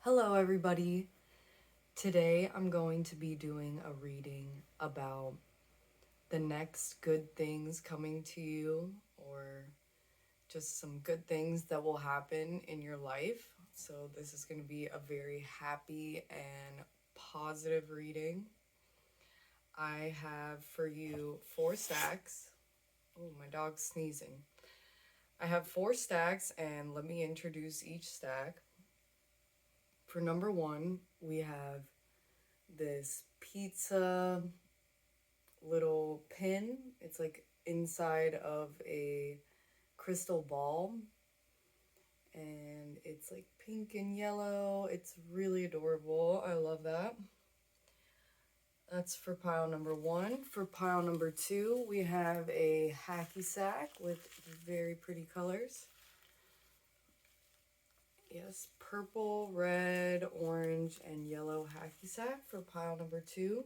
Hello everybody. Today I'm going to be doing a reading about the next good things coming to you, or just some good things that will happen in your life. So this is going to be a very happy and positive reading. I have for you 4 stacks. Oh, my dog's sneezing. I have 4 stacks, and let me introduce each stack. For number 1, we have this pizza little pin. It's like inside of a crystal ball, and it's like pink and yellow. It's really adorable. I love that. That's for pile number 1. For pile number 2, we have a hacky sack with very pretty colors. Yes, purple, red, orange, and yellow hacky sack for pile number 2.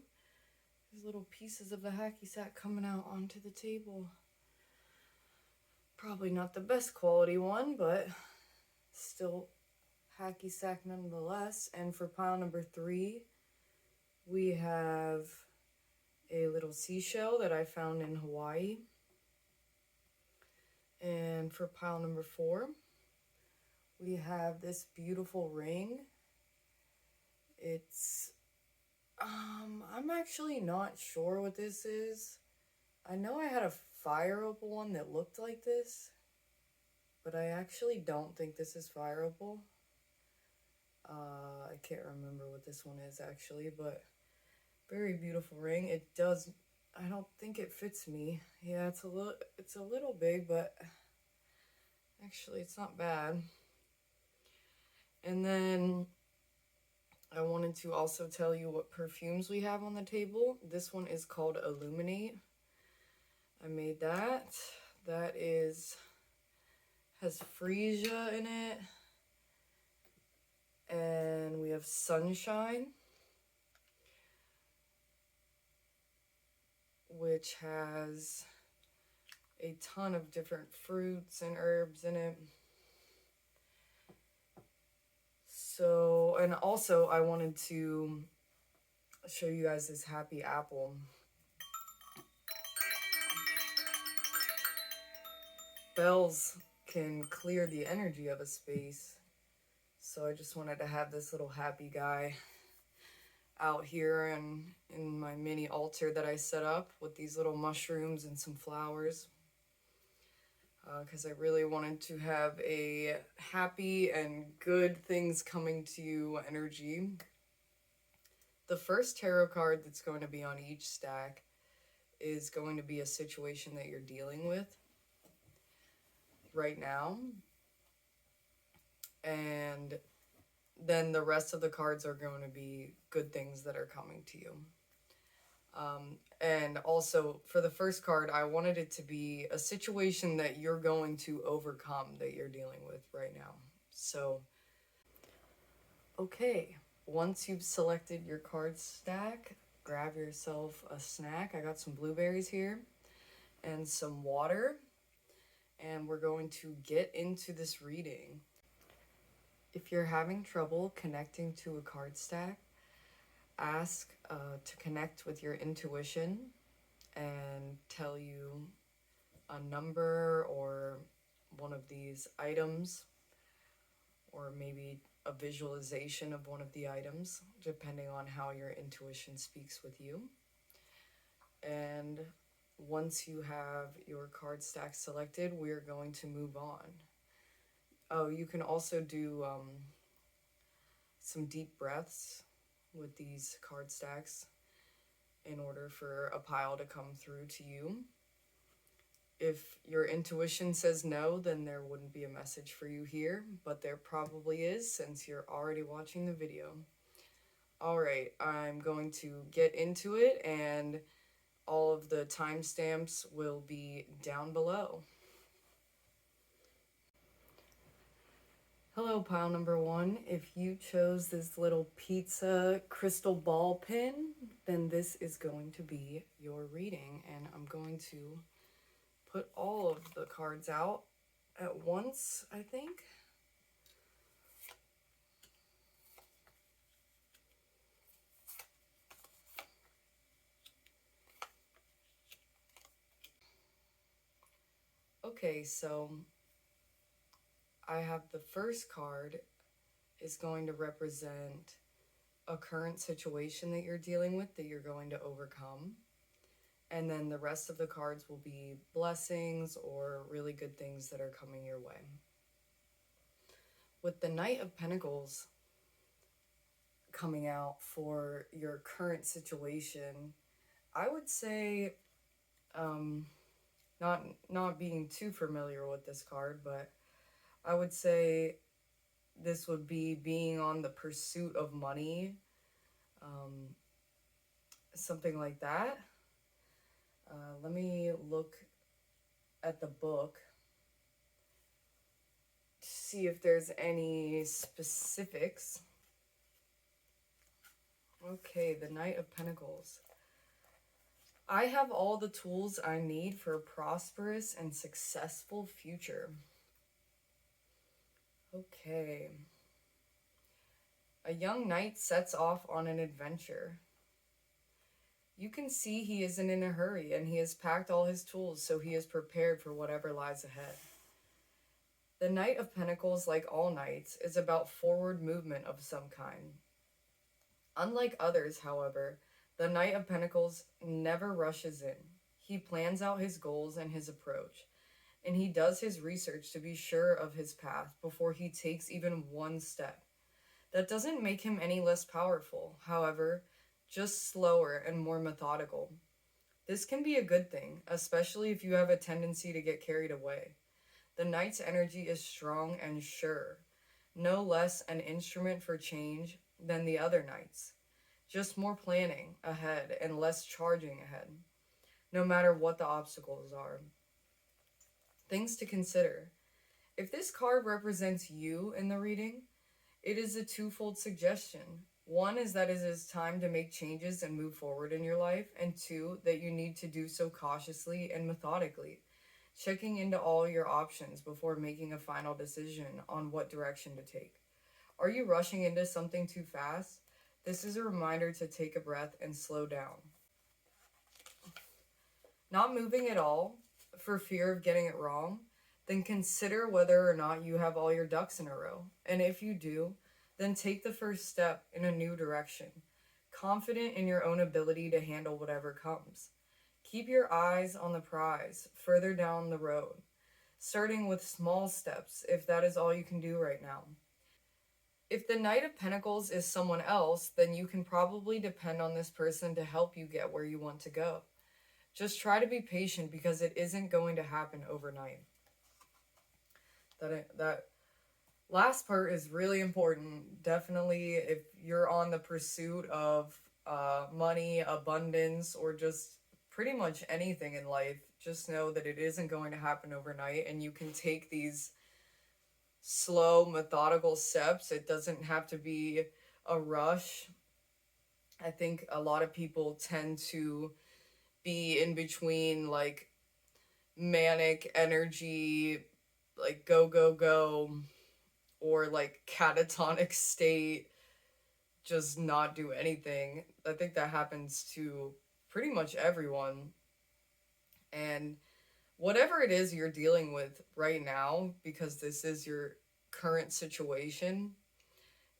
There's little pieces of the hacky sack coming out onto the table. Probably not the best quality one, but still hacky sack nonetheless. And for pile number 3, we have a little seashell that I found in Hawaii. And for pile number 4, we have this beautiful ring. It's I'm actually not sure what this is. I know I had a fire opal one that looked like this, but I actually don't think this is fire opal. I can't remember what this one is actually, but very beautiful ring. It does, I don't think it fits me. Yeah, it's a little big, but actually it's not bad. And then I wanted to also tell you what perfumes we have on the table. This one is called Illuminate. I made that. That has freesia in it. And we have Sunshine, which has a ton of different fruits and herbs in it. So, and also I wanted to show you guys this happy apple. Bells can clear the energy of a space. So I just wanted to have this little happy guy out here and in my mini altar that I set up with these little mushrooms and some flowers. Because I really wanted to have a happy and good things coming to you energy. The first tarot card that's going to be on each stack is going to be a situation that you're dealing with right now. And then the rest of the cards are going to be good things that are coming to you. And also, for the first card, I wanted it to be a situation that you're going to overcome, that you're dealing with right now. So, okay, once you've selected your card stack, grab yourself a snack. I got some blueberries here and some water, and we're going to get into this reading. If you're having trouble connecting to a card stack, ask to connect with your intuition and tell you a number or one of these items, or maybe a visualization of one of the items, depending on how your intuition speaks with you. And once you have your card stack selected, we're going to move on. Oh, you can also do some deep breaths with these card stacks in order for a pile to come through to you. If your intuition says no, then there wouldn't be a message for you here, but there probably is since you're already watching the video. All right, I'm going to get into it, and all of the timestamps will be down below. Hello, pile number 1. If you chose this little pizza crystal ball pin, then this is going to be your reading. And I'm going to put all of the cards out at once, I think. Okay, so I have the first card is going to represent a current situation that you're dealing with that you're going to overcome. And then the rest of the cards will be blessings or really good things that are coming your way. With the Knight of Pentacles coming out for your current situation, I would say, not being too familiar with this card, but I would say this would be being on the pursuit of money, something like that. Let me look at the book to see if there's any specifics. Okay, the Knight of Pentacles. I have all the tools I need for a prosperous and successful future. Okay. A young knight sets off on an adventure. You can see he isn't in a hurry and he has packed all his tools, so he is prepared for whatever lies ahead. The Knight of Pentacles, like all knights, is about forward movement of some kind. Unlike others, however, the Knight of Pentacles never rushes in. He plans out his goals and his approach, and he does his research to be sure of his path before he takes even one step. That doesn't make him any less powerful, however, just slower and more methodical. This can be a good thing, especially if you have a tendency to get carried away. The knight's energy is strong and sure, no less an instrument for change than the other knights. Just more planning ahead and less charging ahead, no matter what the obstacles are. Things to consider. If this card represents you in the reading, it is a twofold suggestion. One is that it is time to make changes and move forward in your life, and two, that you need to do so cautiously and methodically, checking into all your options before making a final decision on what direction to take. Are you rushing into something too fast? This is a reminder to take a breath and slow down. Not moving at all for fear of getting it wrong, then consider whether or not you have all your ducks in a row. And if you do, then take the first step in a new direction, confident in your own ability to handle whatever comes. Keep your eyes on the prize further down the road, starting with small steps if that is all you can do right now. If the Knight of Pentacles is someone else, then you can probably depend on this person to help you get where you want to go. Just try to be patient because it isn't going to happen overnight. That last part is really important. Definitely, if you're on the pursuit of money, abundance, or just pretty much anything in life, just know that it isn't going to happen overnight, and you can take these slow, methodical steps. It doesn't have to be a rush. I think a lot of people tend to be in between like manic energy, like go, go, go, or like catatonic state, just not do anything. I think that happens to pretty much everyone. And whatever it is you're dealing with right now, because this is your current situation,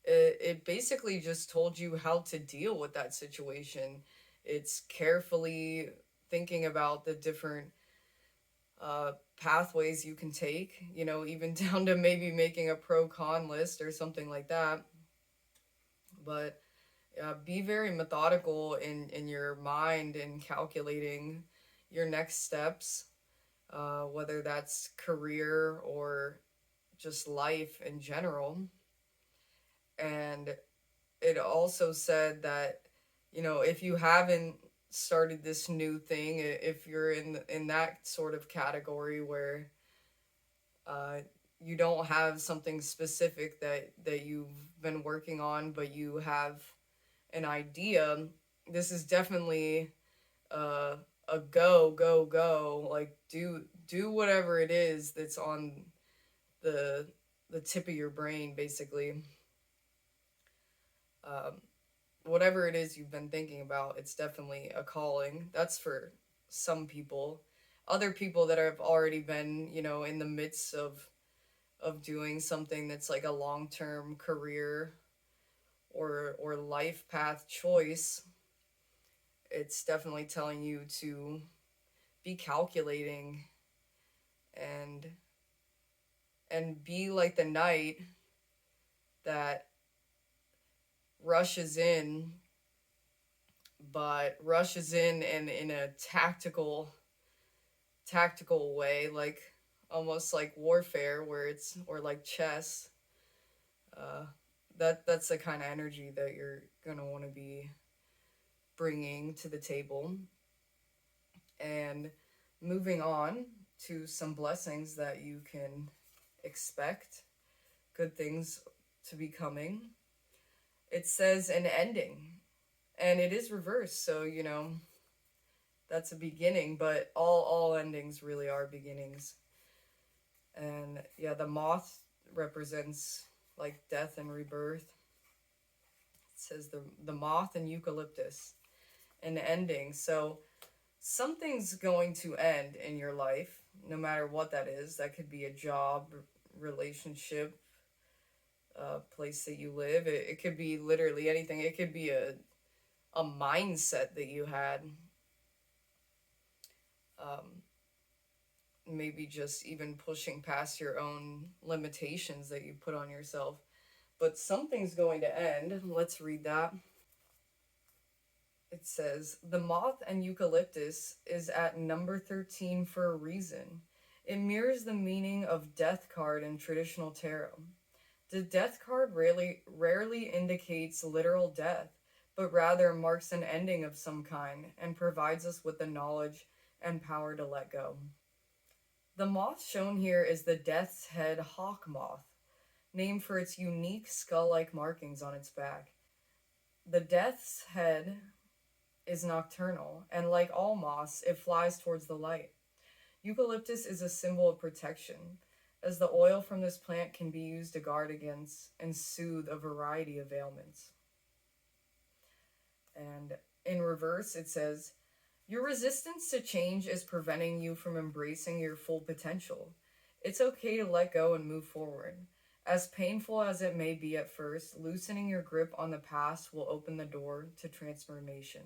it basically just told you how to deal with that situation. It's carefully thinking about the different pathways you can take, even down to maybe making a pro-con list or something like that. But be very methodical in your mind and calculating your next steps, whether that's career or just life in general. And it also said that, if you haven't started this new thing, if you're in that sort of category where you don't have something specific that you've been working on, but you have an idea, this is definitely a go, go, go. Like do whatever it is that's on the tip of your brain, basically. Whatever it is you've been thinking about, it's definitely a calling. That's for some people. other people that have already been, you know, in the midst of doing something that's like a long-term career or life path choice. It's definitely telling you to be calculating and be like the knight that rushes in, but rushes in a tactical way, like almost like warfare, where it's, or like chess. uh that's the kind of energy that you're gonna want to be bringing to the table. And moving on to some blessings that you can expect, good things to be coming. It says an ending, and it is reversed, so you know that's a beginning, but all endings really are beginnings. And yeah, the moth represents like death and rebirth. It says the moth and eucalyptus, an ending. So something's going to end in your life, no matter what that is. That could be a job, relationship, place that you live. It could be literally anything. It could be a mindset that you had. Um, Maybe just even pushing past your own limitations that you put on yourself. But something's going to end. Let's read that. It says, the moth and eucalyptus is at number 13 for a reason. It mirrors the meaning of death card in traditional tarot. The death card rarely indicates literal death, but rather marks an ending of some kind and provides us with the knowledge and power to let go. The moth shown here is the death's head hawk moth, named for its unique skull-like markings on its back. The death's head is nocturnal, and like all moths, it flies towards the light. Eucalyptus is a symbol of protection, as the oil from this plant can be used to guard against and soothe a variety of ailments. And in reverse, it says, your resistance to change is preventing you from embracing your full potential. It's okay to let go and move forward. As painful as it may be at first, loosening your grip on the past will open the door to transformation.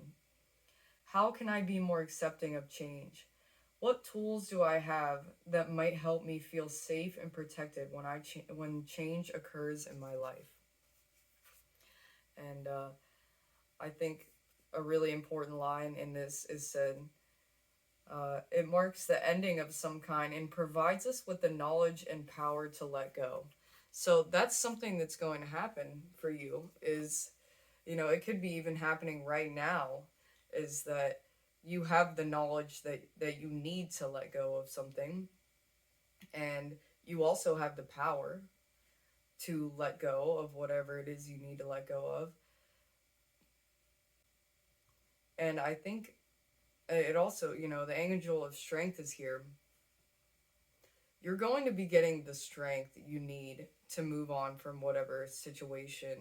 How can I be more accepting of change? What tools do I have that might help me feel safe and protected when change occurs in my life? And I think a really important line in this is said, it marks the ending of some kind and provides us with the knowledge and power to let go. So that's something that's going to happen for you, is, you know, it could be even happening right now, is that you have the knowledge that you need to let go of something, and you also have the power to let go of whatever it is you need to let go of. And I think it also, you know, the angel of strength is here. You're going to be getting the strength you need to move on from whatever situation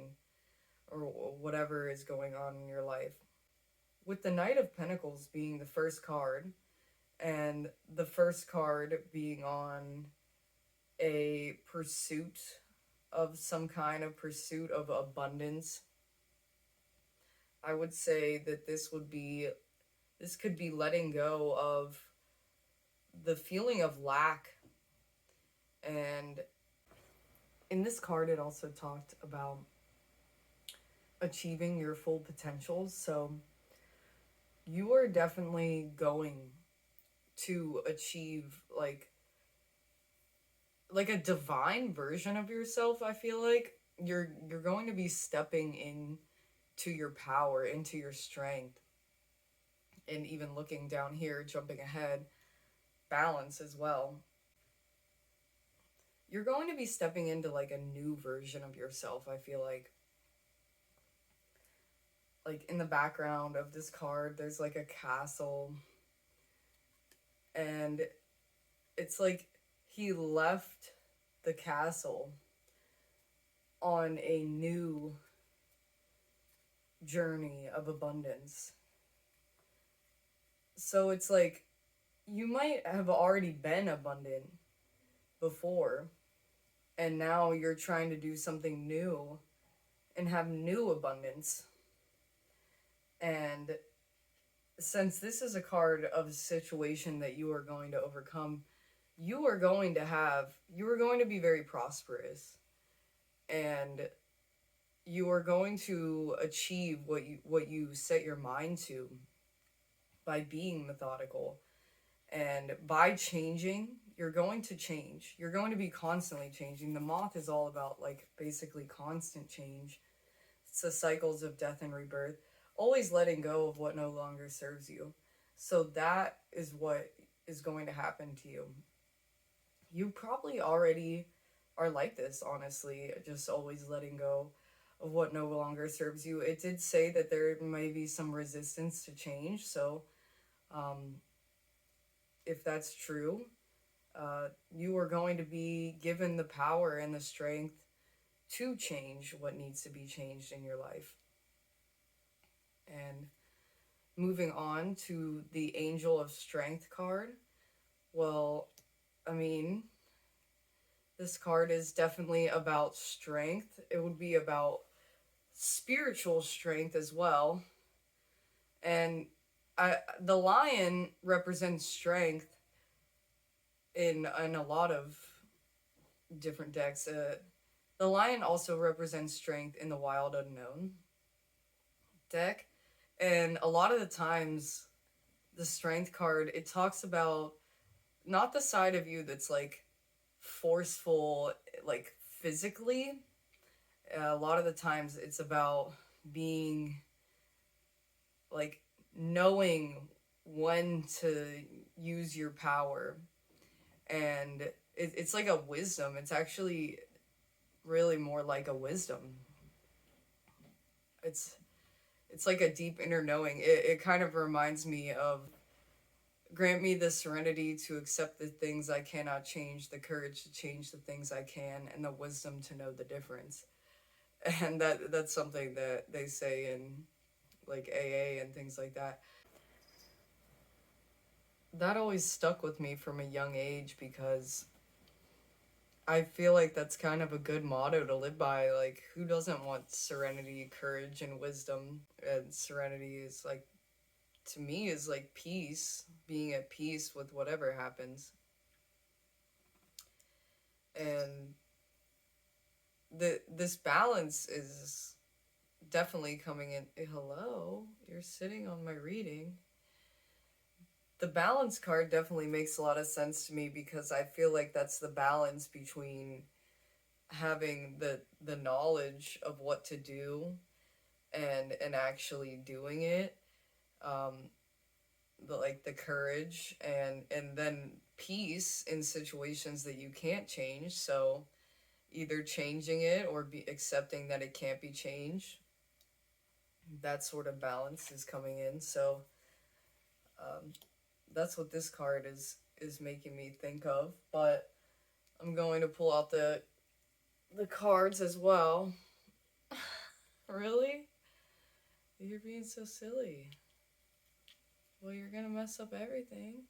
or whatever is going on in your life. With the Knight of Pentacles being the first card, and the first card being on a pursuit of some kind of pursuit of abundance, I would say that this could be letting go of the feeling of lack. And in this card, it also talked about achieving your full potential. So you are definitely going to achieve like a divine version of yourself. I feel like you're going to be stepping in to your power, into your strength. And even looking down here, jumping ahead, balance as well. You're going to be stepping into like a new version of yourself, I feel like. Like in the background of this card, there's like a castle. And it's like he left the castle on a new journey of abundance. So it's like you might have already been abundant before, and now you're trying to do something new and have new abundance. And since this is a card of a situation that you are going to overcome, you are going to be very prosperous, and you are going to achieve what you set your mind to by being methodical. And by changing, you're going to change. You're going to be constantly changing. The moth is all about, like, basically constant change. It's the cycles of death and rebirth, always letting go of what no longer serves you. So that is what is going to happen to you. You probably already are like this, honestly, just always letting go of what no longer serves you. It did say that there may be some resistance to change, so if that's true, you are going to be given the power and the strength to change what needs to be changed in your life. And moving on to the Angel of Strength card. Well, I mean, this card is definitely about strength. It would be about spiritual strength as well. And the lion represents strength in a lot of different decks. The lion also represents strength in the Wild Unknown deck. And a lot of the times, the strength card, it talks about not the side of you that's, like, forceful, like, physically. A lot of the times it's about being, like, knowing when to use your power. And it's like a wisdom. It's actually really more like a wisdom. It's like a deep inner knowing. It kind of reminds me of, grant me the serenity to accept the things I cannot change, the courage to change the things I can, and the wisdom to know the difference. And that's something that they say in, like, AA and things like that. That always stuck with me from a young age because I feel like that's kind of a good motto to live by. Like, who doesn't want serenity, courage, and wisdom? And serenity is, like, to me, is like peace, being at peace with whatever happens. And this balance is definitely coming in. Hello, you're sitting on my reading. The balance card definitely makes a lot of sense to me because I feel like that's the balance between having the knowledge of what to do and actually doing it, the courage and then peace in situations that you can't change. So either changing it or be accepting that it can't be changed. That sort of balance is coming in. So that's what this card is making me think of. But I'm going to pull out the cards as well. Really? You're being so silly. Well, you're gonna mess up everything.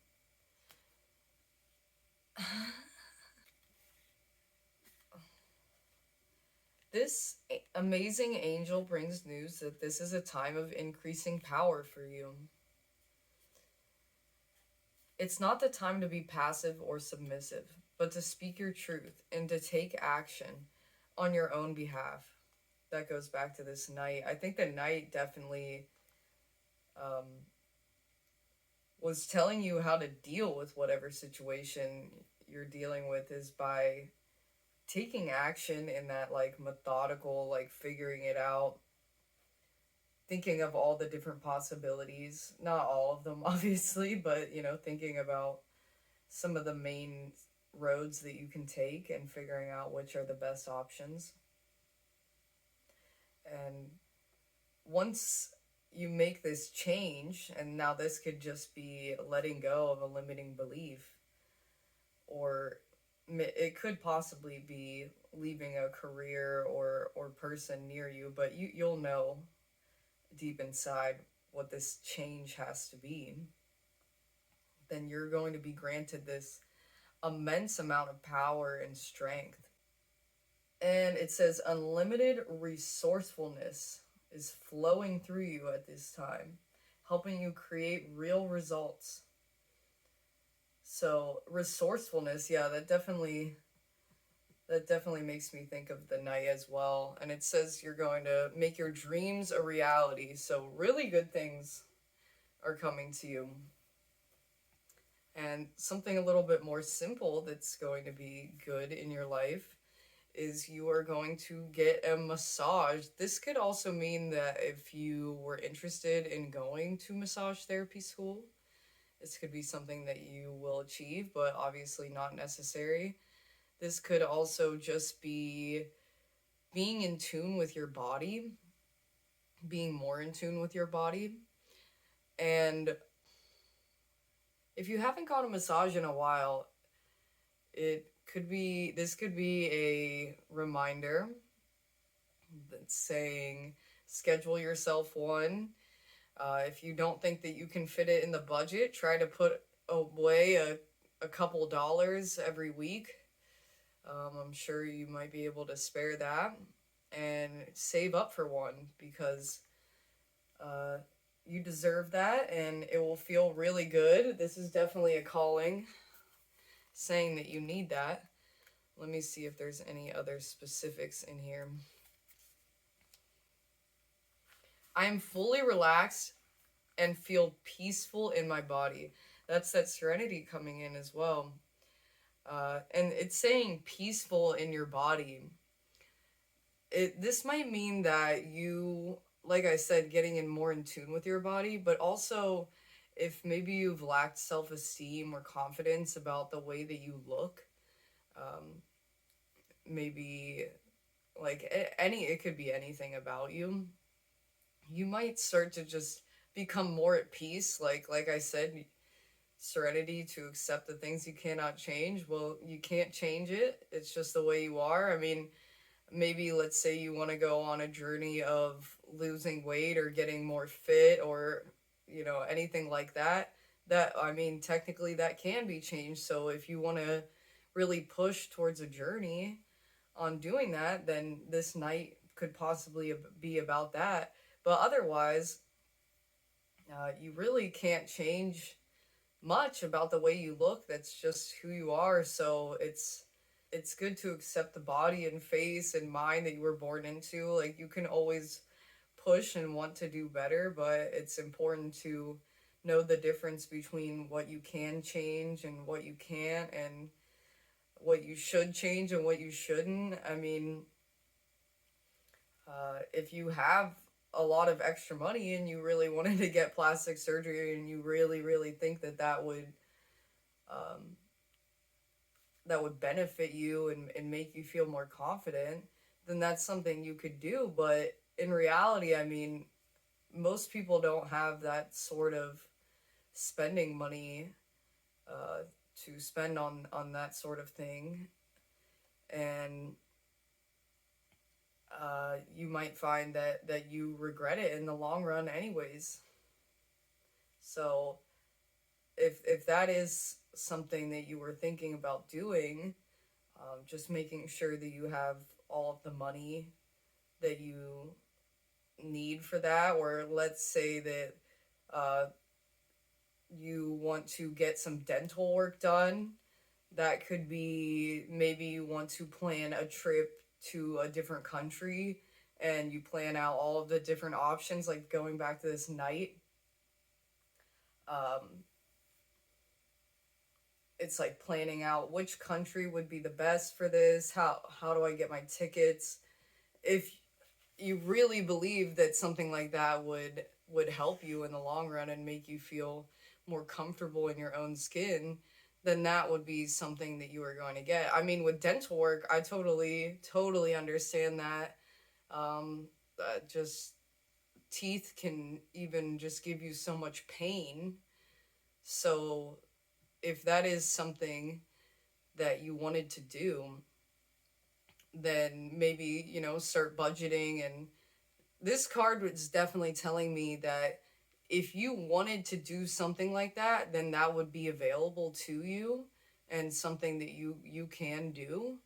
This amazing angel brings news that this is a time of increasing power for you. It's not the time to be passive or submissive, but to speak your truth and to take action on your own behalf. That goes back to this knight. I think the knight definitely was telling you how to deal with whatever situation you're dealing with is by taking action in that, like, methodical, like, figuring it out, thinking of all the different possibilities, not all of them obviously, but, you know, thinking about some of the main roads that you can take and figuring out which are the best options. And once you make this change, and now this could just be letting go of a limiting belief, or it could possibly be leaving a career or person near you, but you'll know deep inside what this change has to be. then you're going to be granted this immense amount of power and strength. And it says unlimited resourcefulness is flowing through you at this time, helping you create real results. So resourcefulness, yeah, that definitely makes me think of the night as well. And it says you're going to make your dreams a reality. So really good things are coming to you. And something a little bit more simple that's going to be good in your life is you are going to get a massage. This could also mean that if you were interested in going to massage therapy school, this could be something that you will achieve, but obviously not necessary. This could also just be being in tune with your body, being more in tune with your body. And if you haven't got a massage in a while, this could be a reminder that's saying schedule yourself one. If you don't think that you can fit it in the budget, try to put away a couple dollars every week. I'm sure you might be able to spare that and save up for one, because you deserve that and it will feel really good. This is definitely a calling saying that you need that. Let me see if there's any other specifics in here. I am fully relaxed and feel peaceful in my body. That's that serenity coming in as well. And it's saying peaceful in your body. This might mean that you, like I said, getting in more in tune with your body, but also if maybe you've lacked self-esteem or confidence about the way that you look, maybe like it could be anything about you. You might start to just become more at peace. Like I said, serenity to accept the things you cannot change. Well, you can't change it. It's just the way you are. I mean, maybe let's say you want to go on a journey of losing weight or getting more fit or, anything like that. I mean, technically that can be changed. So if you want to really push towards a journey on doing that, then this night could possibly be about that. But otherwise, you really can't change much about the way you look. That's just who you are. So it's good to accept the body and face and mind that you were born into. Like, you can always push and want to do better, but it's important to know the difference between what you can change and what you can't, and what you should change and what you shouldn't. I mean, if you have a lot of extra money and you really wanted to get plastic surgery and you really, really think that would benefit you and make you feel more confident, then that's something you could do. But in reality, I mean, most people don't have that sort of spending money to spend on that sort of thing. And you might find that you regret it in the long run anyways. So if that is something that you were thinking about doing, just making sure that you have all of the money that you need for that. Or let's say that you want to get some dental work done. That could be, maybe you want to plan a trip to a different country and you plan out all of the different options, like going back to this night. It's like planning out which country would be the best for this. How do I get my tickets? If you really believe that something like that would help you in the long run and make you feel more comfortable in your own skin, then that would be something that you are going to get. I mean, with dental work, I totally understand that. Just teeth can even just give you so much pain. So if that is something that you wanted to do, then maybe, start budgeting. And this card was definitely telling me that if you wanted to do something like that, then that would be available to you and something that you can do.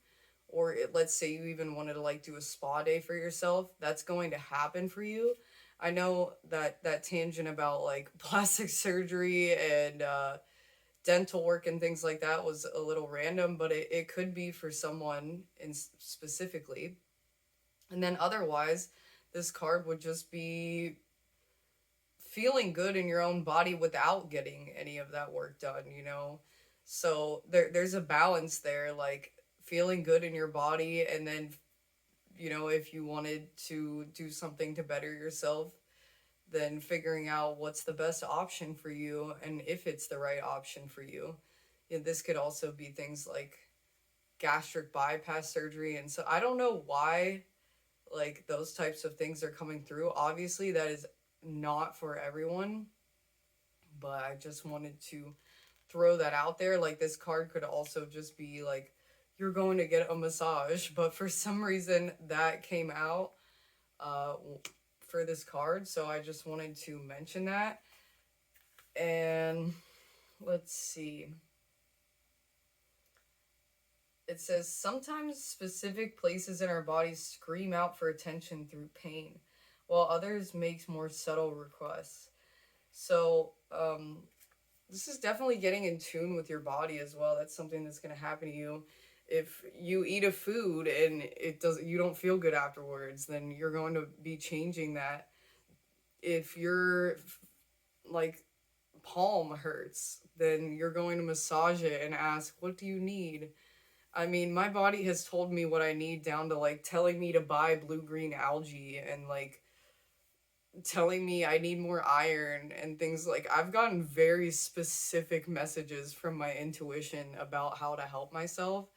Or let's say you even wanted to like do a spa day for yourself, that's going to happen for you. I know that tangent about like plastic surgery and dental work and things like that was a little random, but it could be for someone in specifically. And then otherwise, this card would just be feeling good in your own body without getting any of that work done, you know? So there's a balance there, like feeling good in your body, and then, you know, if you wanted to do something to better yourself, then figuring out what's the best option for you and if it's the right option for you. Yeah, this could also be things like gastric bypass surgery. And so I don't know why like those types of things are coming through. Obviously, that is not for everyone, but I just wanted to throw that out there. Like this card could also just be like you're going to get a massage, but for some reason that came out uh, for this card, so I just wanted to mention that. And let's see. It says sometimes specific places in our bodies scream out for attention through pain, while others make more subtle requests. So, this is definitely getting in tune with your body as well. That's something that's going to happen to you. If you eat a food and you don't feel good afterwards, then you're going to be changing that. If your like palm hurts, then you're going to massage it and ask, "What do you need?" I mean, my body has told me what I need down to like telling me to buy blue-green algae and like telling me I need more iron and things. Like I've gotten very specific messages from my intuition about how to help myself.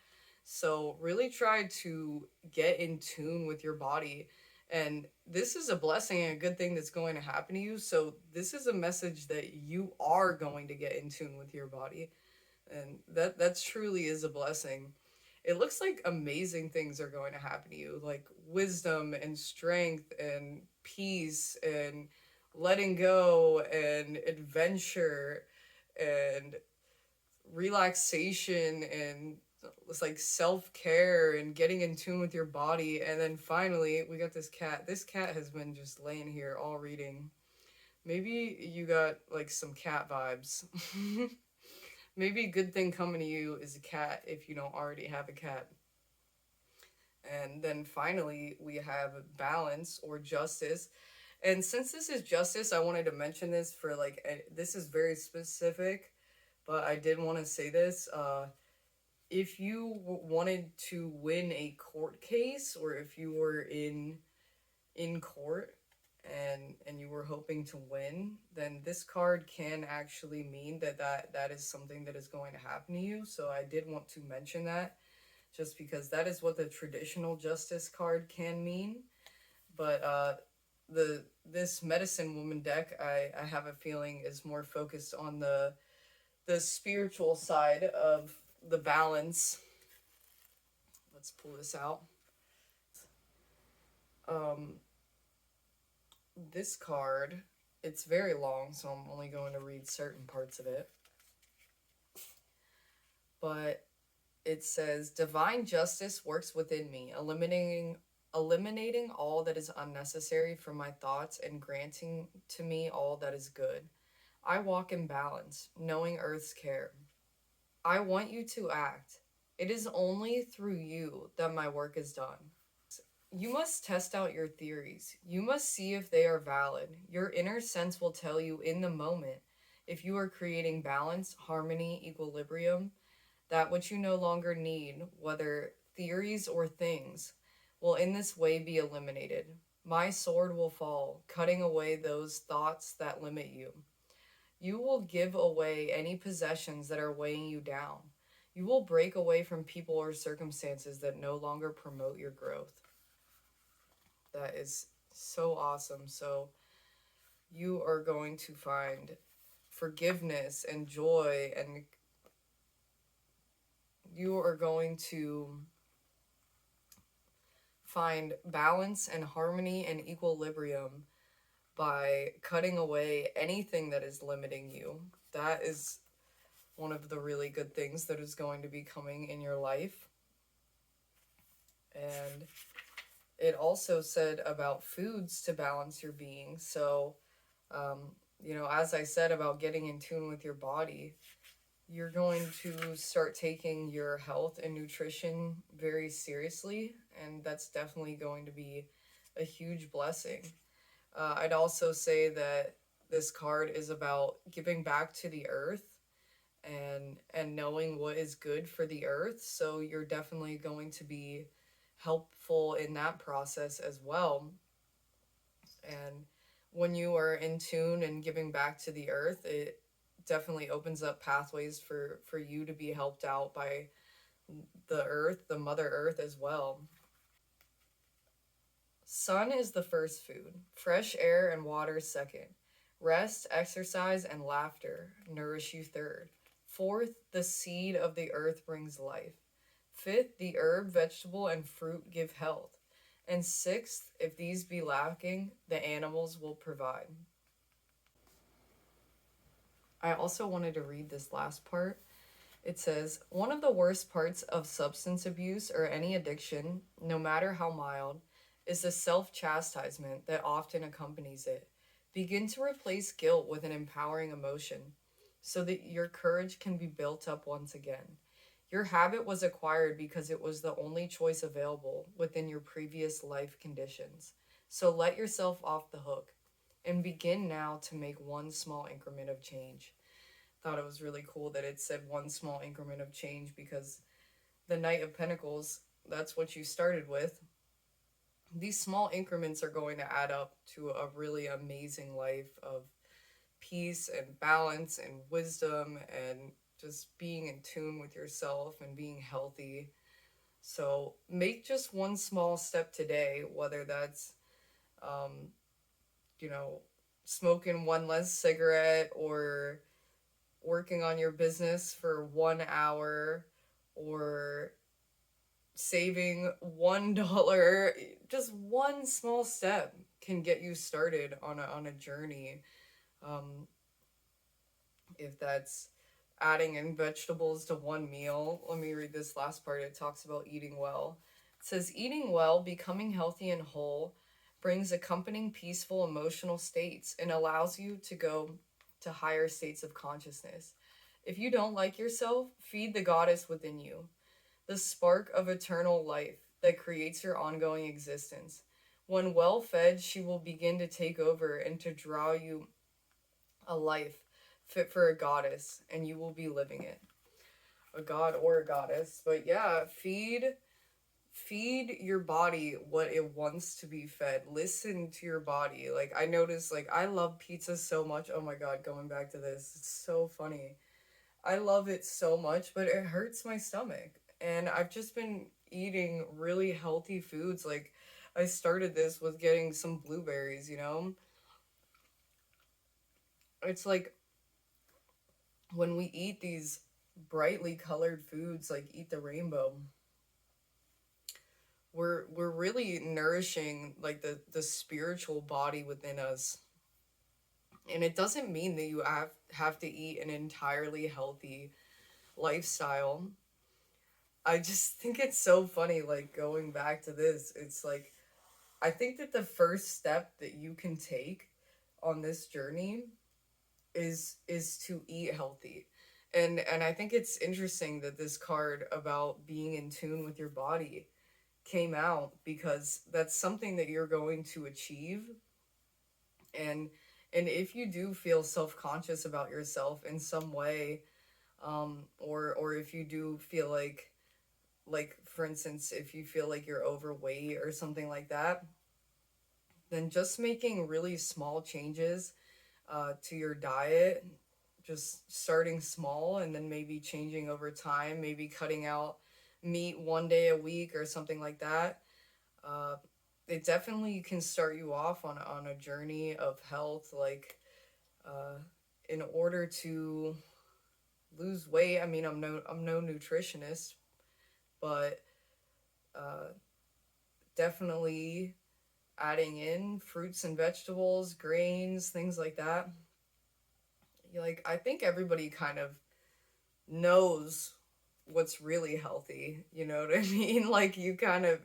So really try to get in tune with your body. And this is a blessing and a good thing that's going to happen to you. So this is a message that you are going to get in tune with your body. And that truly is a blessing. It looks like amazing things are going to happen to you, like wisdom and strength and peace and letting go and adventure and relaxation and it's like self-care and getting in tune with your body. And then finally we got this cat. This cat has been just laying here all reading. Maybe you got like some cat vibes. Maybe a good thing coming to you is a cat if you don't already have a cat. And then finally, we have balance or justice. And since this is justice, I wanted to mention this for like, this is very specific, but I did want to say this. If you wanted to win a court case, or if you were in court and you were hoping to win, then this card can actually mean that is something that is going to happen to you. So I did want to mention that just because that is what the traditional justice card can mean. But this medicine woman deck, I have a feeling is more focused on the spiritual side of the balance. Let's pull this out. This card, it's very long, so I'm only going to read certain parts of it. But it says, divine justice works within me, eliminating all that is unnecessary from my thoughts and granting to me all that is good. I walk in balance, knowing Earth's care. I want you to act. It is only through you that my work is done. You must test out your theories. You must see if they are valid. Your inner sense will tell you in the moment if you are creating balance, harmony, equilibrium. That which you no longer need, whether theories or things, will in this way be eliminated. My sword will fall, cutting away those thoughts that limit you. You will give away any possessions that are weighing you down. You will break away from people or circumstances that no longer promote your growth. That is so awesome. So you are going to find forgiveness and joy, and you are going to find balance and harmony and equilibrium by cutting away anything that is limiting you. That is one of the really good things that is going to be coming in your life. And it also said about foods to balance your being. So, as I said about getting in tune with your body, you're going to start taking your health and nutrition very seriously, and that's definitely going to be a huge blessing. I'd also say that this card is about giving back to the earth and knowing what is good for the earth. So you're definitely going to be helpful in that process as well. And when you are in tune and giving back to the earth, it definitely opens up pathways for you to be helped out by the earth, the mother earth as well. Sun is the first food, fresh air and water second. Rest, exercise, and laughter nourish you third. Fourth, the seed of the earth brings life. Fifth, the herb, vegetable, and fruit give health. And sixth, if these be lacking, the animals will provide. I also wanted to read this last part. It says, one of the worst parts of substance abuse or any addiction, no matter how mild, is the self-chastisement that often accompanies it. Begin to replace guilt with an empowering emotion so that your courage can be built up once again. Your habit was acquired because it was the only choice available within your previous life conditions. So let yourself off the hook and begin now to make one small increment of change. Thought it was really cool that it said one small increment of change, because the Knight of Pentacles, that's what you started with. These small increments are going to add up to a really amazing life of peace and balance and wisdom and just being in tune with yourself and being healthy. So make just one small step today, whether that's, um, smoking one less cigarette, or working on your business for 1 hour, or saving $1. Just one small step can get you started on a journey. If that's adding in vegetables to one meal. Let me read this last part. It talks about eating well. It says, eating well, becoming healthy and whole, brings accompanying peaceful emotional states and allows you to go to higher states of consciousness. If you don't like yourself, feed the goddess within you, the spark of eternal life that creates your ongoing existence. When well fed, she will begin to take over and to draw you a life fit for a goddess, and you will be living it. A god or a goddess. But yeah, feed your body what it wants to be fed. Listen to your body. Like, I noticed, like, I love pizza so much. Oh my god, going back to this, it's so funny. I love it so much, but it hurts my stomach. And I've just been eating really healthy foods. Like, I started this with getting some blueberries, It's like when we eat these brightly colored foods, like eat the rainbow, we're really nourishing like the spiritual body within us. And it doesn't mean that you have to eat an entirely healthy lifestyle. I just think it's so funny, like, going back to this, it's like, I think that the first step that you can take on this journey is to eat healthy. And I think it's interesting that this card about being in tune with your body came out, because that's something that you're going to achieve. And if you do feel self-conscious about yourself in some way, or if you do feel like for instance, if you feel like you're overweight or something like that, then just making really small changes to your diet, just starting small and then maybe changing over time, maybe cutting out meat 1 day a week or something like that. Uh, it definitely can start you off on a journey of health. Like, in order to lose weight, I mean, I'm no nutritionist, but definitely adding in fruits and vegetables, grains, things like that. Like, I think everybody kind of knows what's really healthy, you know what I mean? Like, you kind of,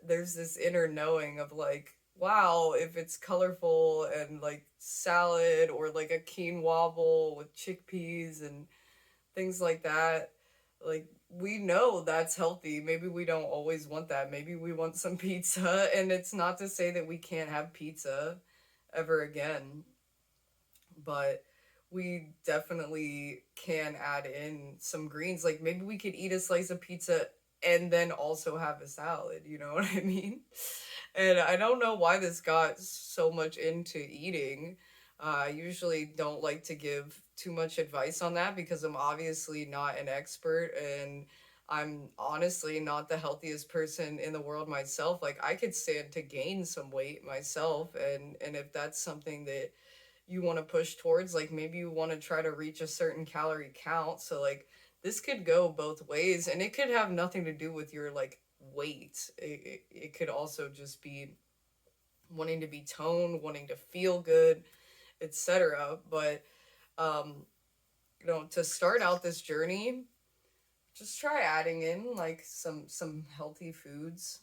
there's this inner knowing of like, wow, if it's colorful and like salad or like a quinoa bowl with chickpeas and things like that, like we know that's healthy. Maybe we don't always want that. Maybe we want some pizza, and it's not to say that we can't have pizza ever again, but we definitely can add in some greens. Like maybe we could eat a slice of pizza and then also have a salad, you know what I mean? And I don't know why this got so much into eating. I usually don't like to give too much advice on that because I'm obviously not an expert, and I'm honestly not the healthiest person in the world myself. Like I could stand to gain some weight myself, and if that's something that you want to push towards, like maybe you want to try to reach a certain calorie count. So like this could go both ways, and it could have nothing to do with your like weight. It could also just be wanting to be toned, wanting to feel good, etc. But to start out this journey, just try adding in like some healthy foods,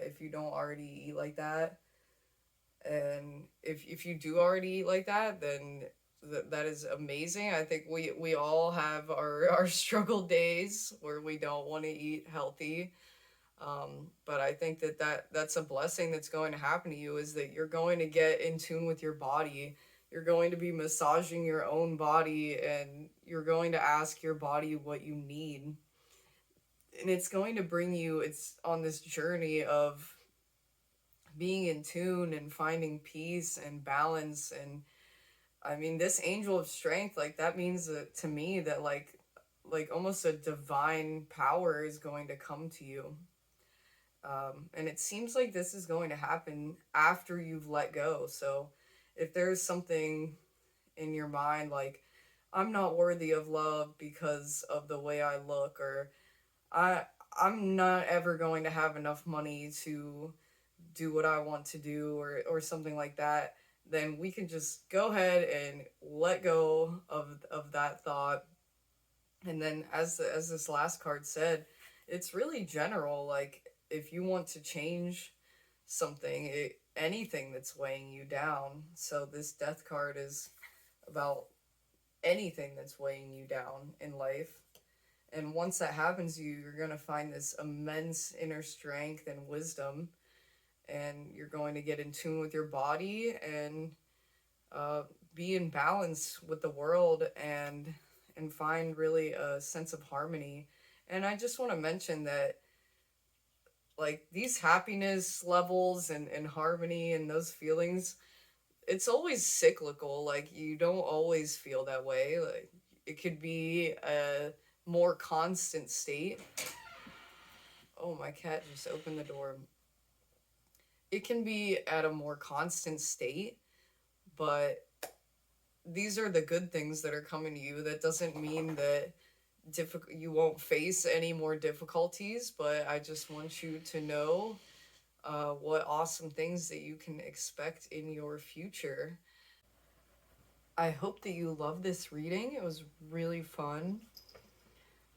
if you don't already eat like that. And if you do already eat like that, then that is amazing. I think we all have our struggle days where we don't want to eat healthy. But I think that's a blessing that's going to happen to you, is that you're going to get in tune with your body. You're going to be massaging your own body, and you're going to ask your body what you need. And it's going to bring you, it's on this journey of being in tune and finding peace and balance. And I mean, this angel of strength, like that means that, to me, that like almost a divine power is going to come to you. And it seems like this is going to happen after you've let go. So if there's something in your mind like, I'm not worthy of love because of the way I look, or I I'm not ever going to have enough money to do what I want to do, or something like that, then we can just go ahead and let go of that thought. And then as this last card said, it's really general. Like if you want to change something, anything that's weighing you down. So this death card is about anything that's weighing you down in life. And once that happens, you're going to find this immense inner strength and wisdom, and you're going to get in tune with your body and uh, be in balance with the world, and find really a sense of harmony. And I just want to mention that like these happiness levels and harmony and those feelings, it's always cyclical. Like you don't always feel that way. Like it could be a more constant state. Oh, my cat just opened the door. It can be at a more constant state, but these are the good things that are coming to you. That doesn't mean that you won't face any more difficulties, but I just want you to know what awesome things that you can expect in your future. I hope that you love this reading. It was really fun.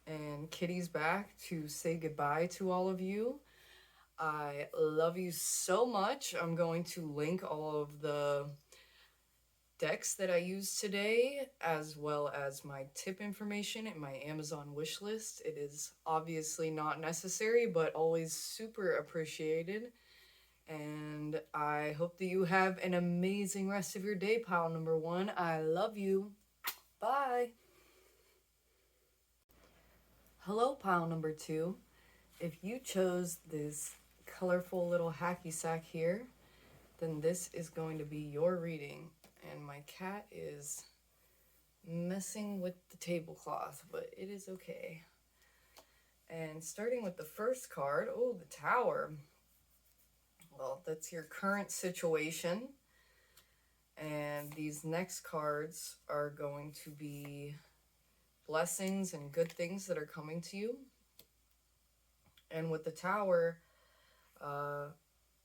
And Kitty's back to say goodbye to all of you. I love you so much. I'm going to link all of the decks that I used today, as well as my tip information in my Amazon wish list. It is obviously not necessary, but always super appreciated. And I hope that you have an amazing rest of your day, pile number one. I love you. Bye. Hello, pile number two. If you chose this colorful little hacky sack here, then this is going to be your reading. And my cat is messing with the tablecloth, but it is okay. And starting with the first card, oh, the Tower. Well, that's your current situation. And these next cards are going to be blessings and good things that are coming to you. And with the Tower,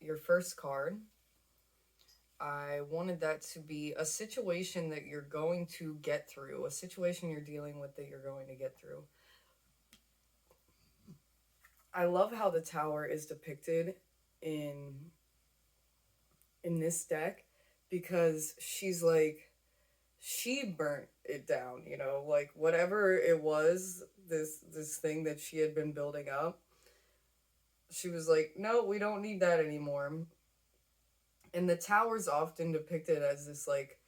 your first card, I wanted that to be a situation that you're going to get through, a situation you're dealing with that you're going to get through. I love how the Tower is depicted in this deck, because she's like, she burnt it down, you know, like whatever it was, this thing that she had been building up, she was like, no, we don't need that anymore. And the Tower's often depicted as this like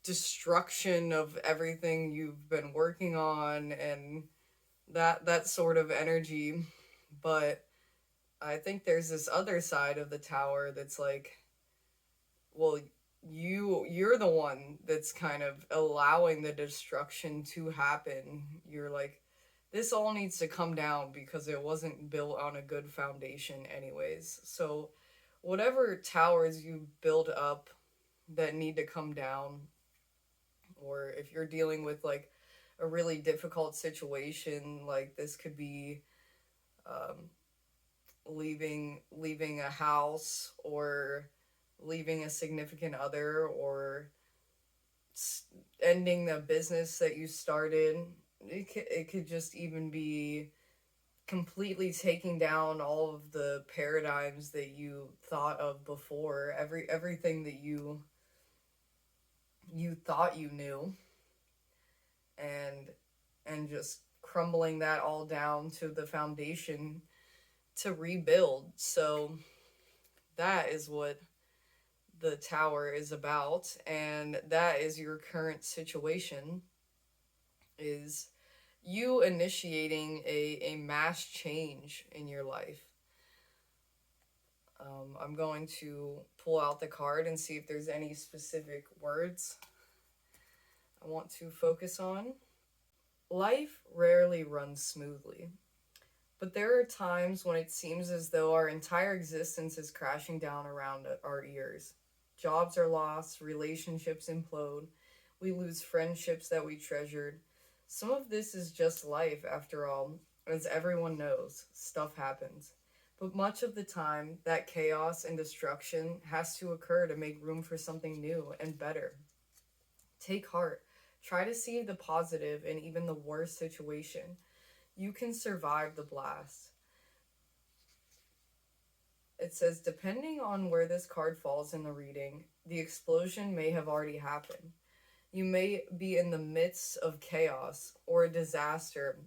destruction of everything you've been working on, and that sort of energy. But I think there's this other side of the Tower that's like, well, you're the one that's kind of allowing the destruction to happen. You're like, this all needs to come down because it wasn't built on a good foundation anyways. So whatever towers you build up that need to come down, or if you're dealing with like a really difficult situation, like this could be leaving a house, or leaving a significant other, or ending the business that you started. It could just even be completely taking down all of the paradigms that you thought of before, everything that you thought you knew, and just crumbling that all down to the foundation to rebuild. So that is what the Tower is about, and that is your current situation, is you initiating a mass change in your life. I'm going to pull out the card and see if there's any specific words I want to focus on. Life rarely runs smoothly, but there are times when it seems as though our entire existence is crashing down around our ears. Jobs are lost, relationships implode, we lose friendships that we treasured. Some of this is just life, after all. As everyone knows, stuff happens. But much of the time, that chaos and destruction has to occur to make room for something new and better. Take heart. Try to see the positive in even the worst situation. You can survive the blast. It says, depending on where this card falls in the reading, the explosion may have already happened. You may be in the midst of chaos, or a disaster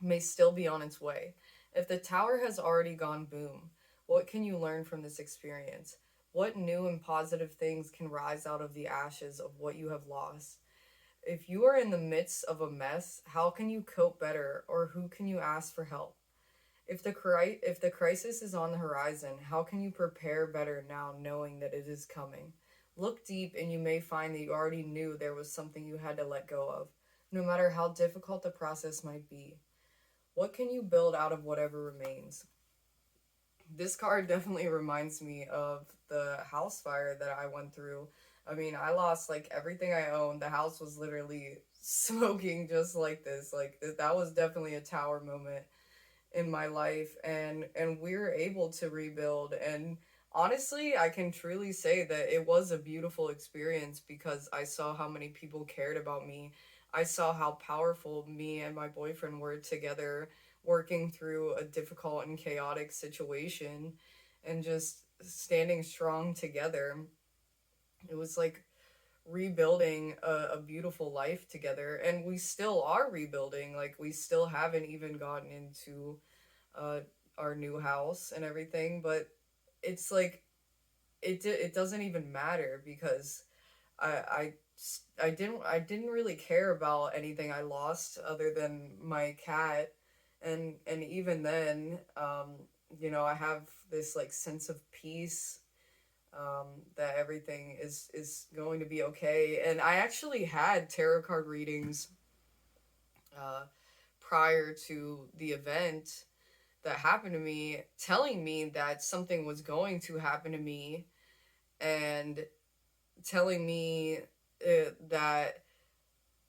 may still be on its way. If the Tower has already gone boom, what can you learn from this experience? What new and positive things can rise out of the ashes of what you have lost? If you are in the midst of a mess, how can you cope better, or who can you ask for help? If the crisis is on the horizon, how can you prepare better now, knowing that it is coming? Look deep and you may find that you already knew there was something you had to let go of, no matter how difficult the process might be. What can you build out of whatever remains? This card definitely reminds me of the house fire that I went through. I mean, I lost like everything I owned. The house was literally smoking just like this. Like that was definitely a Tower moment in my life, and we were able to rebuild. And honestly, I can truly say that it was a beautiful experience, because I saw how many people cared about me. I saw how powerful me and my boyfriend were together, working through a difficult and chaotic situation, and just standing strong together. It was like rebuilding a beautiful life together, and we still are rebuilding. Like, we still haven't even gotten into uh, our new house and everything, but it's like it doesn't even matter, because I I didn't really care about anything I lost other than my cat, and even then, you know, I have this like sense of peace, that everything is going to be okay. And I actually had tarot card readings uh, prior to the event that happened to me, telling me that something was going to happen to me, and telling me that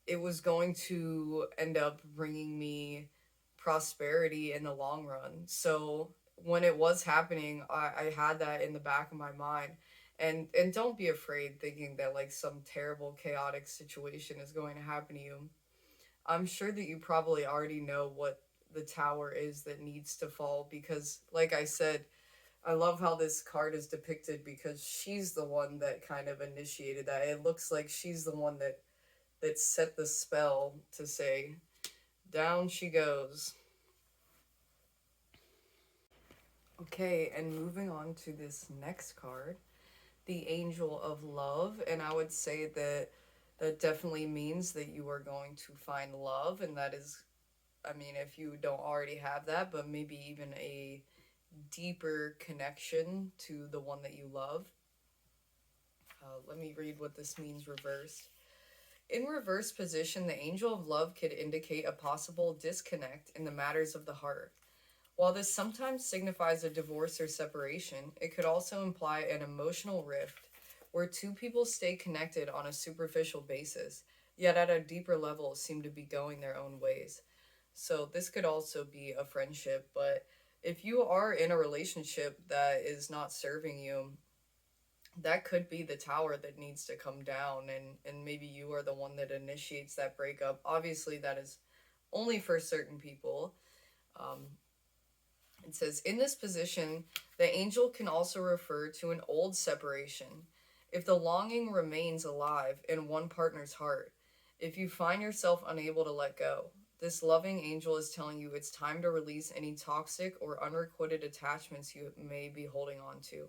it was going to end up bringing me prosperity in the long run. So when it was happening, I had that in the back of my mind. And don't be afraid thinking that like some terrible chaotic situation is going to happen to you. I'm sure that you probably already know what the tower is that needs to fall, because like I said, I love how this card is depicted because she's the one that kind of initiated that. It looks like she's the one that set the spell to say, down she goes. Okay, and moving on to this next card, the Angel of Love. And I would say that that definitely means that you are going to find love, and that is, I mean, if you don't already have that, but maybe even a deeper connection to the one that you love. Let me read what this means reversed. In reverse position, the Angel of Love could indicate a possible disconnect in the matters of the heart. While this sometimes signifies a divorce or separation, it could also imply an emotional rift where two people stay connected on a superficial basis, yet at a deeper level seem to be going their own ways. So this could also be a friendship, but if you are in a relationship that is not serving you, that could be the tower that needs to come down, and maybe you are the one that initiates that breakup. Obviously, that is only for certain people. Um, it says, in this position, the angel can also refer to an old separation. If the longing remains alive in one partner's heart, if you find yourself unable to let go, this loving angel is telling you it's time to release any toxic or unrequited attachments you may be holding on to.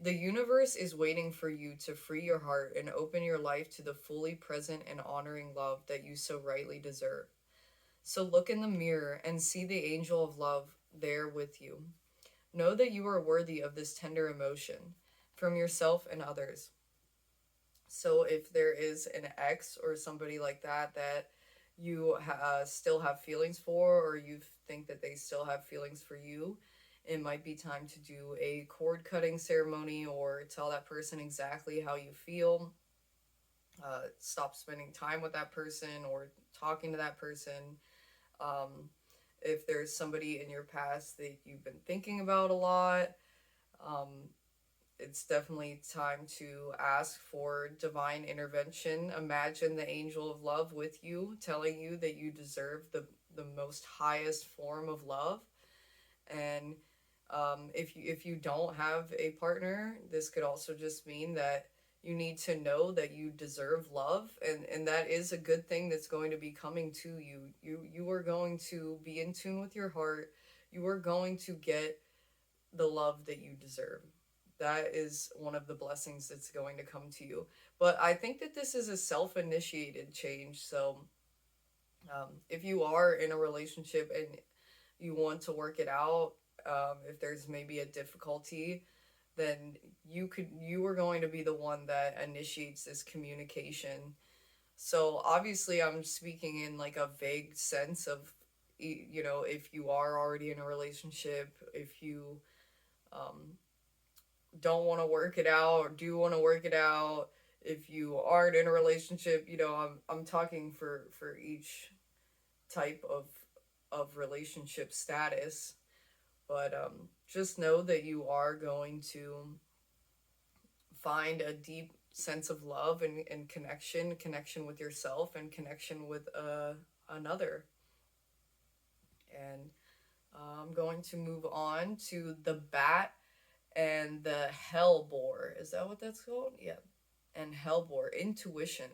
The universe is waiting for you to free your heart and open your life to the fully present and honoring love that you so rightly deserve. So look in the mirror and see the angel of love there with you. Know that you are worthy of this tender emotion from yourself and others. So if there is an ex or somebody like that you still have feelings for, or you think that they still have feelings for you, it might be time to do a cord cutting ceremony or tell that person exactly how you feel. Stop spending time with that person or talking to that person. Um, if there's somebody in your past that you've been thinking about a lot, um, it's definitely time to ask for divine intervention. Imagine the angel of love with you, telling you that you deserve the most highest form of love. And if you don't have a partner, this could also just mean that you need to know that you deserve love, and that is a good thing that's going to be coming to you. You are going to be in tune with your heart. You are going to get the love that you deserve. That is one of the blessings that's going to come to you. But I think that this is a self-initiated change. So if you are in a relationship and you want to work it out, if there's maybe a difficulty, then you are going to be the one that initiates this communication. So obviously I'm speaking in like a vague sense of, if you are already in a relationship, if you um, don't want to work it out or do want to work it out, if you aren't in a relationship, I'm talking for each type of relationship status. But just know that you are going to find a deep sense of love and connection with yourself and connection with another. And I'm going to move on to the bat and the hell boar. Is that what that's called? Yeah. And hell boar, intuition.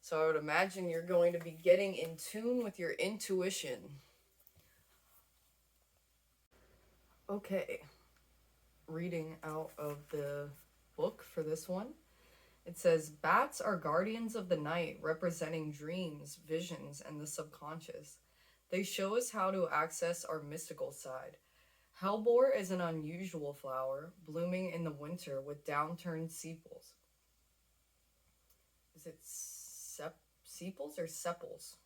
So I would imagine you're going to be getting in tune with your intuition. Okay. Reading out of the book for this one. It says, bats are guardians of the night, representing dreams, visions, and the subconscious. They show us how to access our mystical side. Hellebore is an unusual flower, blooming in the winter with downturned sepals. Is it sepals or sepals?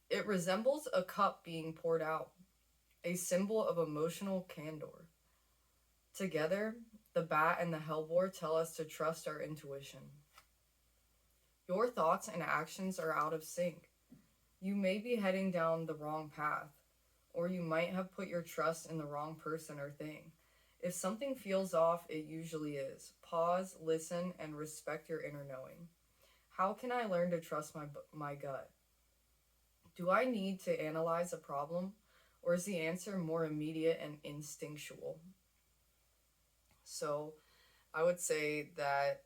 It resembles a cup being poured out, a symbol of emotional candor. Together, the bat and the hellebore tell us to trust our intuition. Your thoughts and actions are out of sync. You may be heading down the wrong path, or you might have put your trust in the wrong person or thing. If something feels off, it usually is. Pause, listen, and respect your inner knowing. How can I learn to trust my gut? Do I need to analyze a problem, or is the answer more immediate and instinctual? So, I would say that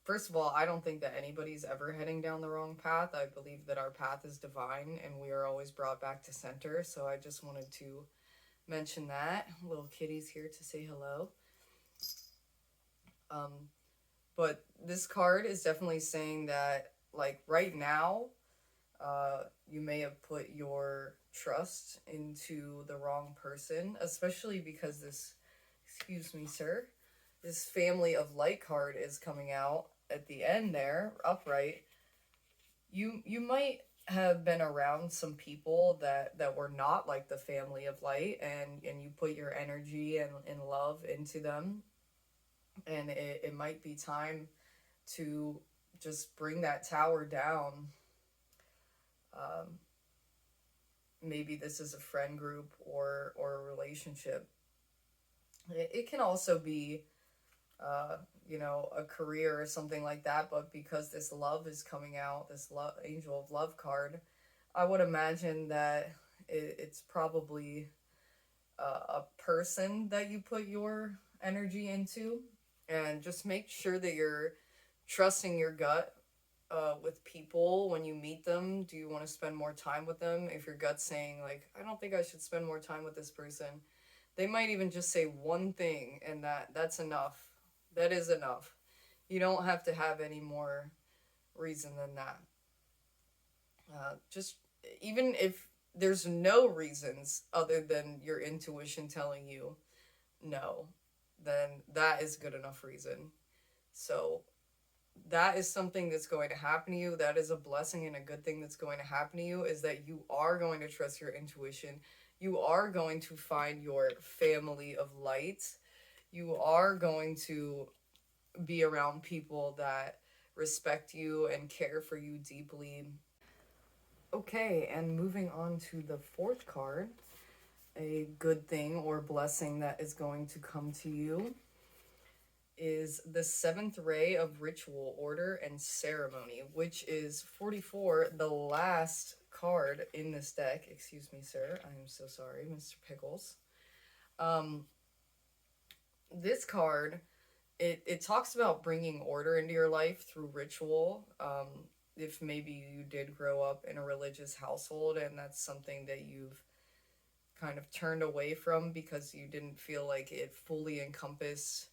first of all, I don't think that anybody's ever heading down the wrong path. I believe that our path is divine and we are always brought back to center. So I just wanted to mention that. Little kitty's here to say hello. But this card is definitely saying that, like, right now, you may have put your trust into the wrong person, especially because this, excuse me, sir, this family of light card is coming out at the end there, upright. You might have been around some people that were not like the family of light, and you put your energy and love into them, and it might be time to just bring that tower down. Maybe this is a friend group or a relationship. It can also be a career or something like that, but because this love is coming out, this angel of love card, I would imagine that it's probably a person that you put your energy into, and just make sure that you're trusting your gut with people when you meet them. Do you want to spend more time with them? If your gut's saying, like, I don't think I should spend more time with this person, they might even just say one thing, and that's enough. That is enough. You don't have to have any more reason than that. Just even if there's no reasons other than your intuition telling you no, then that is good enough reason. So that is something that's going to happen to you. That is a blessing and a good thing that's going to happen to you, is that you are going to trust your intuition. You are going to find your family of light. You are going to be around people that respect you and care for you deeply. Okay, and moving on to the fourth card, a good thing or blessing that is going to come to you is the seventh ray of ritual, order, and ceremony, which is 44, the last card in this deck. Excuse me, sir. I am so sorry, Mr. Pickles. This card, it talks about bringing order into your life through ritual. If maybe you did grow up in a religious household and that's something that you've kind of turned away from because you didn't feel like it fully encompassed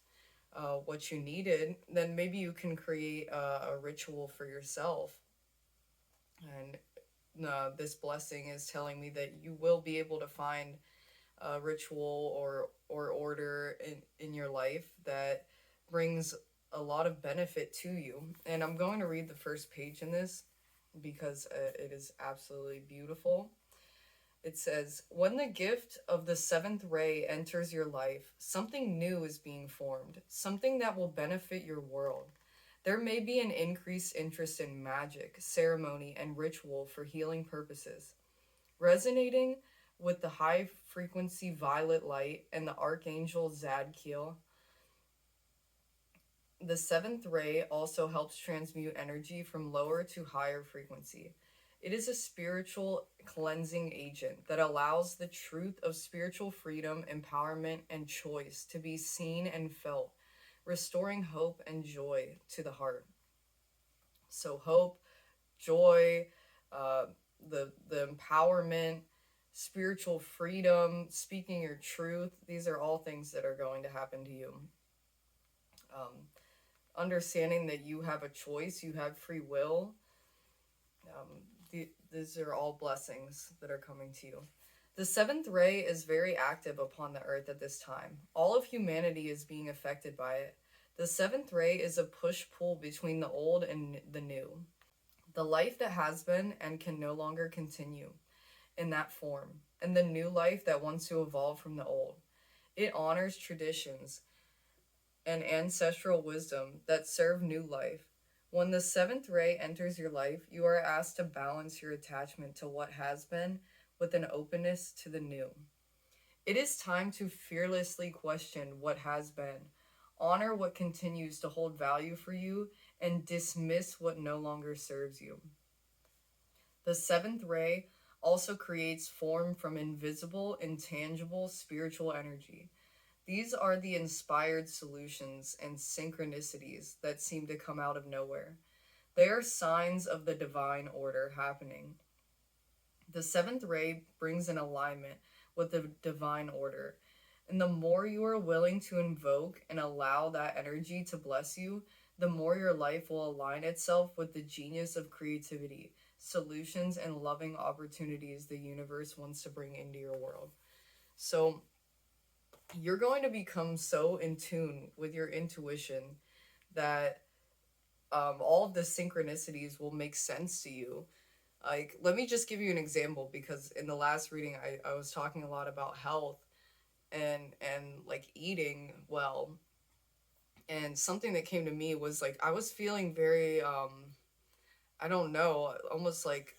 what you needed, then maybe you can create a ritual for yourself. And this blessing is telling me that you will be able to find a ritual or order in your life that brings a lot of benefit to you. And I'm going to read the first page in this because it is absolutely beautiful. It says, when the gift of the seventh ray enters your life, something new is being formed, something that will benefit your world. There may be an increased interest in magic, ceremony, and ritual for healing purposes. Resonating with the high-frequency violet light and the archangel Zadkiel, the seventh ray also helps transmute energy from lower to higher frequency. It is a spiritual cleansing agent that allows the truth of spiritual freedom, empowerment, and choice to be seen and felt, restoring hope and joy to the heart. So hope, joy, the empowerment, spiritual freedom, speaking your truth, these are all things that are going to happen to you. Understanding that you have a choice, you have free will. These are all blessings that are coming to you. The seventh ray is very active upon the earth at this time. All of humanity is being affected by it. The seventh ray is a push-pull between the old and the new. The life that has been and can no longer continue in that form, and the new life that wants to evolve from the old. It honors traditions and ancestral wisdom that serve new life. When the seventh ray enters your life, you are asked to balance your attachment to what has been with an openness to the new. It is time to fearlessly question what has been, honor what continues to hold value for you, and dismiss what no longer serves you. The seventh ray also creates form from invisible, intangible spiritual energy. These are the inspired solutions and synchronicities that seem to come out of nowhere. They are signs of the divine order happening. The seventh ray brings an alignment with the divine order. And the more you are willing to invoke and allow that energy to bless you, the more your life will align itself with the genius of creativity, solutions, and loving opportunities the universe wants to bring into your world. So, you're going to become so in tune with your intuition that all of the synchronicities will make sense to you. Like, let me just give you an example, because in the last reading, I was talking a lot about health and like eating well. And something that came to me was like, I was feeling very, I don't know, almost like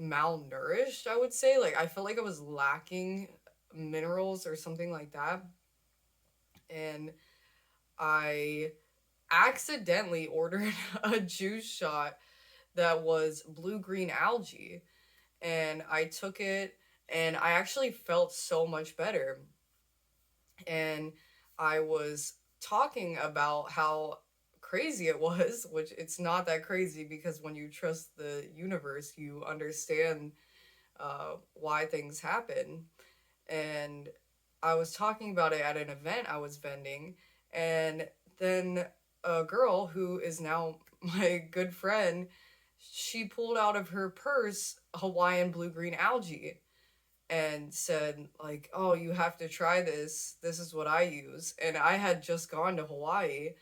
malnourished, I would say. Like, I felt like I was lacking minerals or something like that. And I accidentally ordered a juice shot that was blue-green algae. And I took it, and I actually felt so much better. And I was talking about how crazy it was, which it's not that crazy, because when you trust the universe, you understand why things happen. And I was talking about it at an event I was vending, and then a girl who is now my good friend, she pulled out of her purse Hawaiian blue-green algae and said, like, oh, you have to try this is what I use. And I had just gone to Hawaii,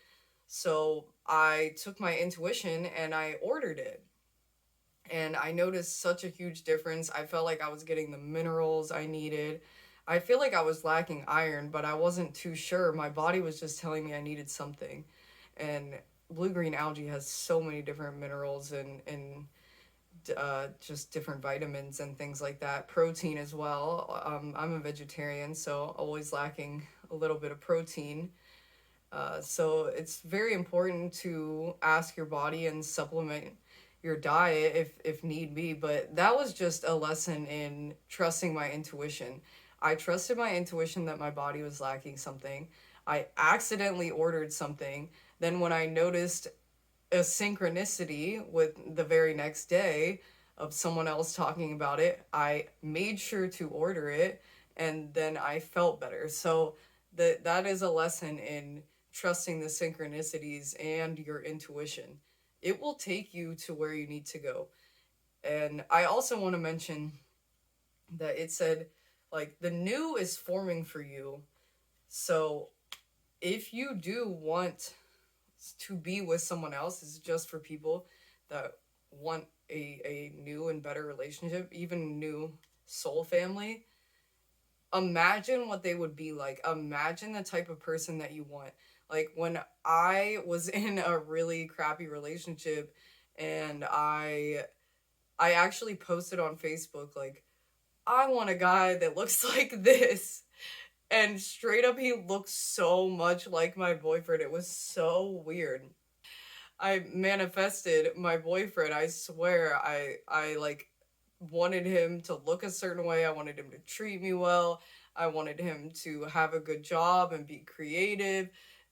so I took my intuition and I ordered it, and I noticed such a huge difference. I felt like I was getting the minerals I needed. I feel like I was lacking iron, but I wasn't too sure. My body was just telling me I needed something. And blue-green algae has so many different minerals and just different vitamins and things like that. Protein as well. I'm a vegetarian, so always lacking a little bit of protein. So it's very important to ask your body and supplement your diet if need be. But that was just a lesson in trusting my intuition. I trusted my intuition that my body was lacking something. I accidentally ordered something. Then when I noticed a synchronicity with the very next day of someone else talking about it, I made sure to order it, and then I felt better. So that is a lesson in trusting the synchronicities and your intuition. It will take you to where you need to go. And I also want to mention that it said, like, the new is forming for you. So if you do want to be with someone else, is just for people that want a new and better relationship, even new soul family. Imagine what they would be like. Imagine the type of person that you want. Like, when I was in a really crappy relationship, and I actually posted on Facebook, like, I want a guy that looks like this. And straight up, he looked so much like my boyfriend. It was so weird. I manifested my boyfriend. I swear, I like wanted him to look a certain way. I wanted him to treat me well. I wanted him to have a good job and be creative.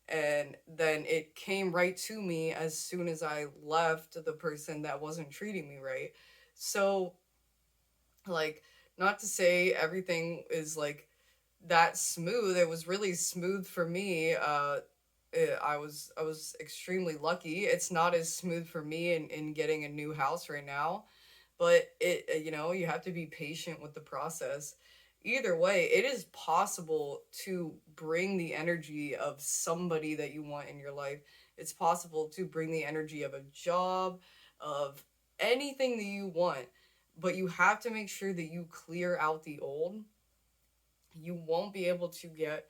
And then it came right to me as soon as I left the person that wasn't treating me right. So, like, not to say everything is like that smooth. It was really smooth for me. I was extremely lucky. It's not as smooth for me in getting a new house right now, but you have to be patient with the process. Either way, it is possible to bring the energy of somebody that you want in your life. It's possible to bring the energy of a job, of anything that you want, but you have to make sure that you clear out the old. You won't be able to get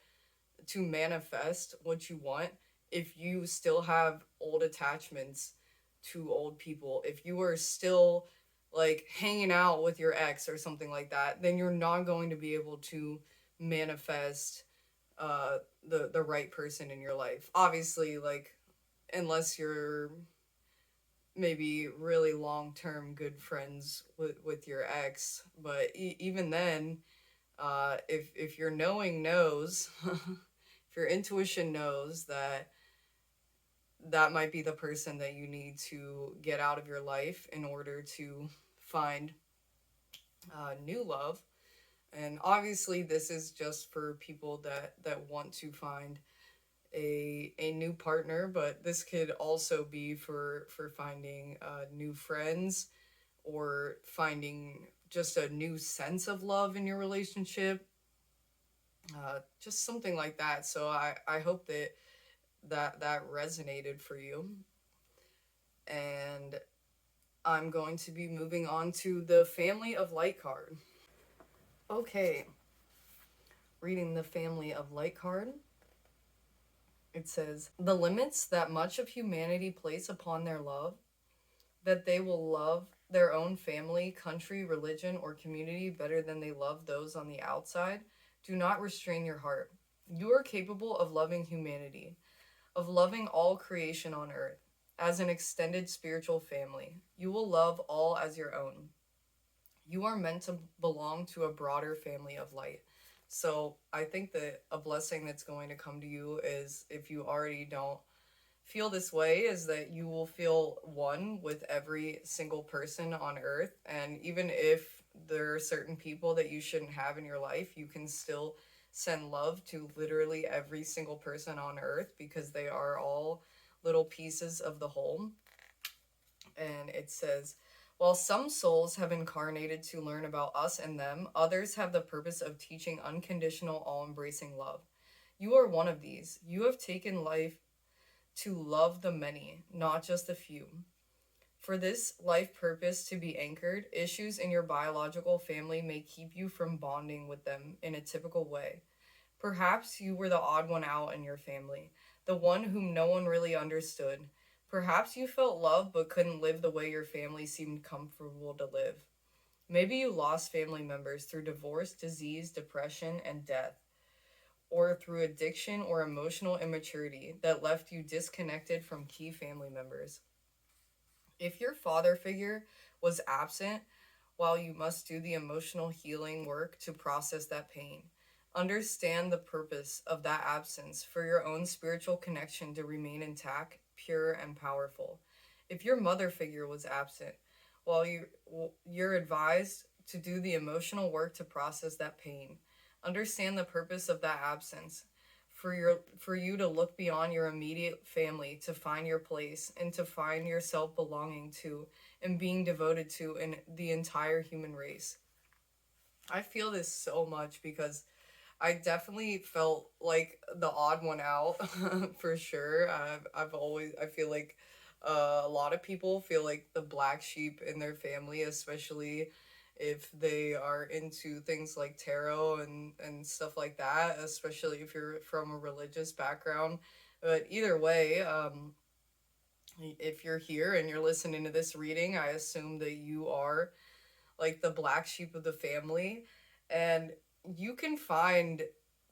to manifest what you want if you still have old attachments to old people. If you are still like hanging out with your ex or something like that, then you're not going to be able to manifest the right person in your life. Obviously, like unless you're maybe really long-term good friends with your ex, but even then, if your knowing knows if your intuition knows that that might be the person that you need to get out of your life in order to find new love. And obviously this is just for people that want to find a new partner, but this could also be for finding new friends, or finding just a new sense of love in your relationship, just something like that. So I hope that resonated for you. And I'm going to be moving on to the Family of Light card. Okay, reading the Family of Light card. It says, the limits that much of humanity place upon their love, that they will love their own family, country, religion, or community better than they love those on the outside, do not restrain your heart. You are capable of loving humanity, of loving all creation on earth, as an extended spiritual family. You will love all as your own. You are meant to belong to a broader family of light. So I think that a blessing that's going to come to you is, if you already don't feel this way, is that you will feel one with every single person on earth. And even if there are certain people that you shouldn't have in your life, you can still send love to literally every single person on earth, because they are all little pieces of the whole. And it says, while some souls have incarnated to learn about us and them, others have the purpose of teaching unconditional, all-embracing love. You are one of these. You have taken life to love the many, not just the few. For this life purpose to be anchored, issues in your biological family may keep you from bonding with them in a typical way. Perhaps you were the odd one out in your family, the one whom no one really understood. Perhaps you felt love but couldn't live the way your family seemed comfortable to live. Maybe you lost family members through divorce, disease, depression, and death, or through addiction or emotional immaturity that left you disconnected from key family members. If your father figure was absent, while you must do the emotional healing work to process that pain, understand the purpose of that absence for your own spiritual connection to remain intact, pure, and powerful. If your mother figure was absent, while you're advised to do the emotional work to process that pain, understand the purpose of that absence for you to look beyond your immediate family to find your place and to find yourself belonging to and being devoted to in the entire human race. I feel this so much because I definitely felt like the odd one out for sure. I feel like a lot of people feel like the black sheep in their family, especially if they are into things like tarot and stuff like that, especially if you're from a religious background. But either way, if you're here and you're listening to this reading, I assume that you are like the black sheep of the family, and you can find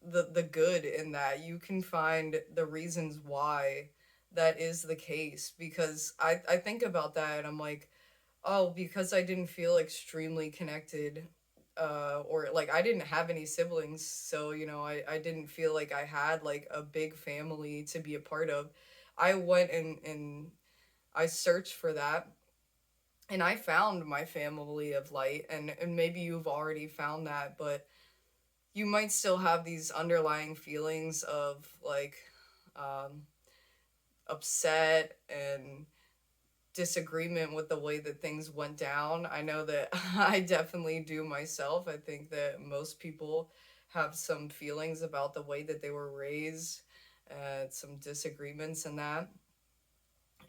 the good in that. You can find the reasons why that is the case, because I think about that and I'm like, oh, because I didn't feel extremely connected, or like I didn't have any siblings, so I didn't feel like I had like a big family to be a part of. I went and I searched for that, and I found my family of light, and maybe you've already found that, but you might still have these underlying feelings of like um, upset and disagreement with the way that things went down. I know that I definitely do myself. I think that most people have some feelings about the way that they were raised, some disagreements in that.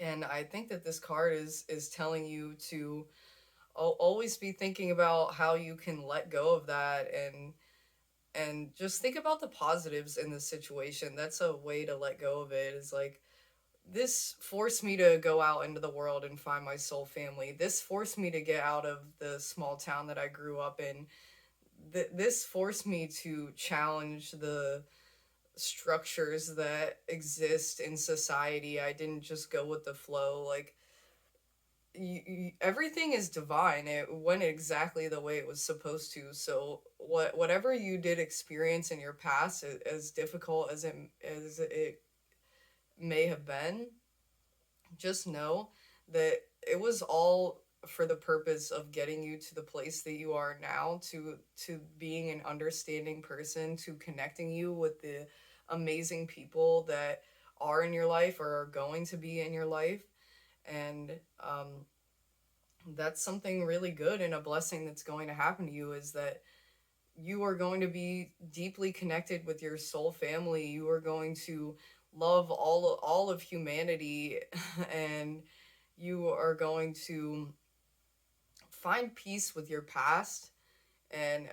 And I think that this card is telling you to always be thinking about how you can let go of that, and just think about the positives in the situation. That's a way to let go of it, is like this forced me to go out into the world and find my soul family. This forced me to get out of the small town that I grew up in. This forced me to challenge the structures that exist in society. I didn't just go with the flow. Like, everything is divine. It went exactly the way it was supposed to. So whatever you did experience in your past, as difficult as it may have been, just know that it was all for the purpose of getting you to the place that you are now, to being an understanding person, to connecting you with the amazing people that are in your life or are going to be in your life. And that's something really good and a blessing that's going to happen to you, is that you are going to be deeply connected with your soul family. You are going to love all of humanity and you are going to find peace with your past, and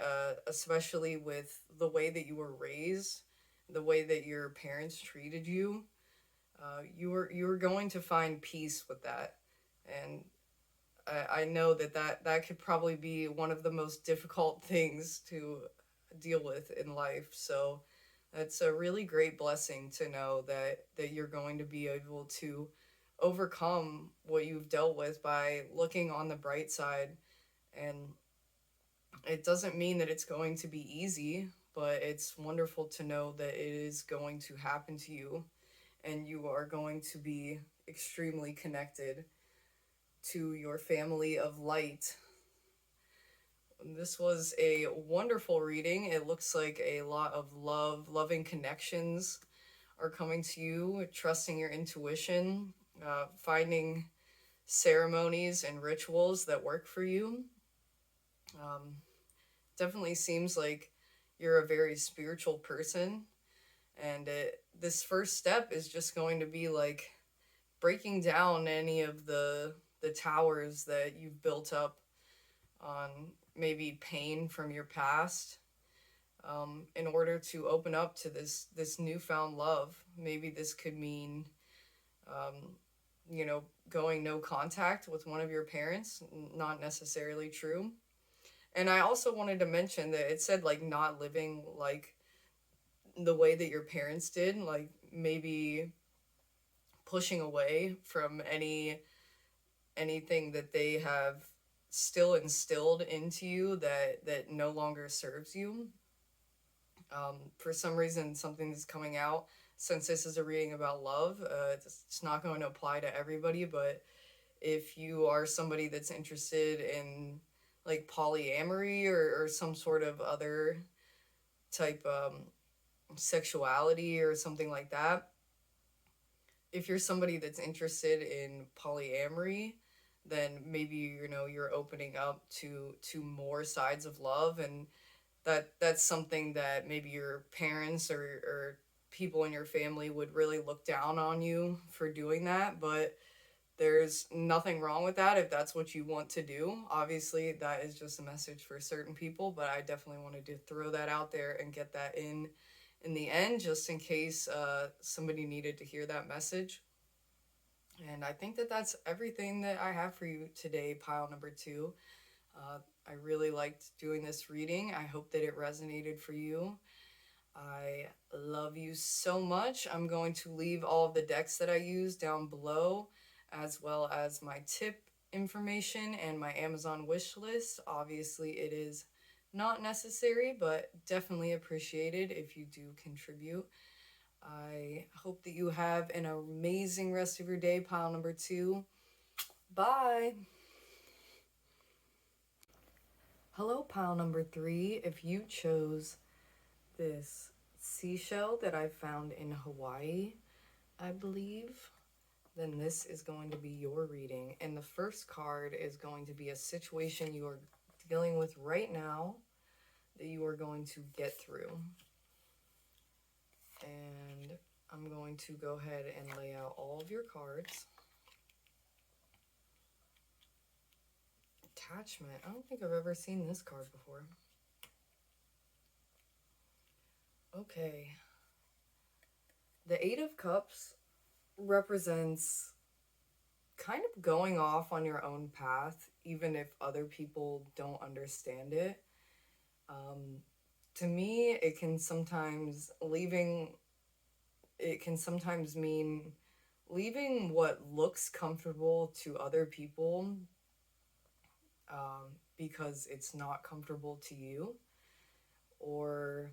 especially with the way that you were raised, the way that your parents treated you. You are going to find peace with that. And I know that could probably be one of the most difficult things to deal with in life. So that's a really great blessing to know that you're going to be able to overcome what you've dealt with by looking on the bright side. And it doesn't mean that it's going to be easy, but it's wonderful to know that it is going to happen to you, and you are going to be extremely connected to your family of light. This was a wonderful reading. It looks like a lot of loving connections are coming to you, trusting your intuition, finding ceremonies and rituals that work for you. Definitely seems like you're a very spiritual person, and this first step is just going to be like breaking down any of the towers that you've built up on maybe pain from your past, in order to open up to this newfound love. Maybe this could mean, going no contact with one of your parents. Not necessarily true. And I also wanted to mention that it said like not living like the way that your parents did, like maybe pushing away from anything that they have still instilled into you that no longer serves you. For some reason, something is coming out. Since this is a reading about love, it's not going to apply to everybody, but if you are somebody that's interested in like polyamory or some sort of other type sexuality or something like that, if you're somebody that's interested in polyamory, then maybe you're opening up to more sides of love, and that's something that maybe your parents or people in your family would really look down on you for doing that. But there's nothing wrong with that if that's what you want to do. Obviously, that is just a message for certain people, but I definitely wanted to throw that out there and get that in the end, just in case somebody needed to hear that message. And I think that that's everything that I have for you today, pile number 2. I really liked doing this reading. I hope that it resonated for you. I love you so much. I'm going to leave all of the decks that I use down below, as well as my tip information and my Amazon wish list. Obviously, it is not necessary, but definitely appreciated if you do contribute. I hope that you have an amazing rest of your day, pile number 2. Bye. Hello, pile number 3. If you chose this seashell that I found in Hawaii, I believe, then this is going to be your reading. And the first card is going to be a situation you are dealing with right now that you are going to get through. And I'm going to go ahead and lay out all of your cards. Attachment. I don't think I've ever seen this card before. Okay. The 8 of Cups represents kind of going off on your own path, even if other people don't understand it. To me, it can sometimes mean leaving what looks comfortable to other people because it's not comfortable to you. Or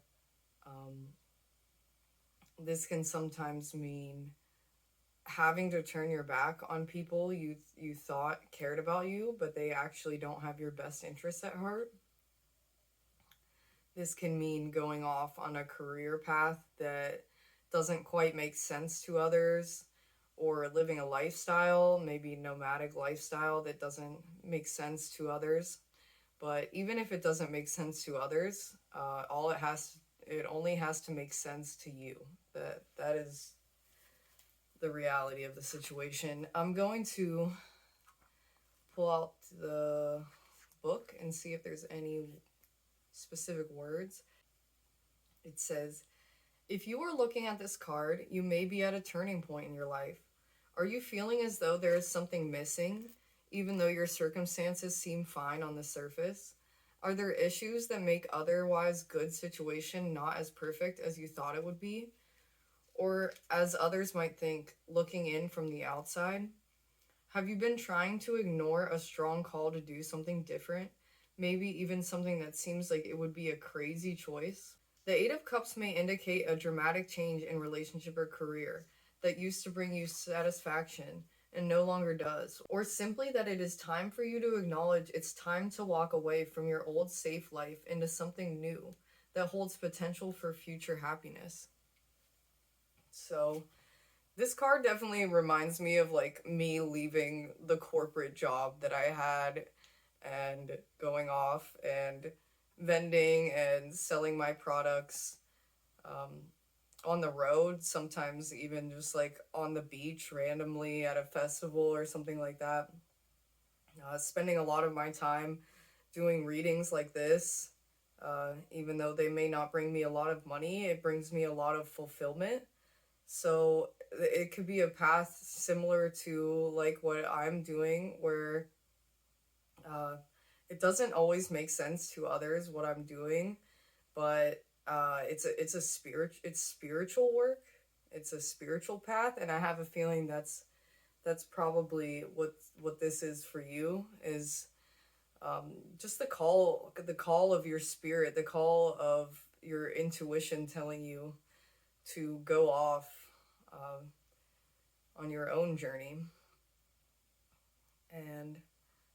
this can sometimes mean having to turn your back on people you thought cared about you, but they actually don't have your best interests at heart. This can mean going off on a career path that doesn't quite make sense to others, or living a lifestyle, maybe nomadic lifestyle, that doesn't make sense to others. But even if it doesn't make sense to others, it only has to make sense to you. That is the reality of the situation. I'm going to pull out the book and see if there's any specific words. It says, if you are looking at this card, you may be at a turning point in your life. Are you feeling as though there is something missing, even though your circumstances seem fine on the surface? Are there issues that make otherwise good situation not as perfect as you thought it would be? Or as others might think, looking in from the outside? Have you been trying to ignore a strong call to do something different? Maybe even something that seems like it would be a crazy choice? The Eight of Cups may indicate a dramatic change in relationship or career that used to bring you satisfaction and no longer does, or simply that it is time for you to acknowledge it's time to walk away from your old safe life into something new that holds potential for future happiness. So, this card definitely reminds me of like me leaving the corporate job that I had and going off and vending and selling my products on the road, sometimes even just like on the beach randomly at a festival or something like that. Spending a lot of my time doing readings like this, even though they may not bring me a lot of money, it brings me a lot of fulfillment. So it could be a path similar to like what I'm doing, where uh, it doesn't always make sense to others what I'm doing, but it's spiritual work. It's a spiritual path, and I have a feeling that's probably what this is for you, is just the call of your spirit, the call of your intuition telling you to go off um, on your own journey. And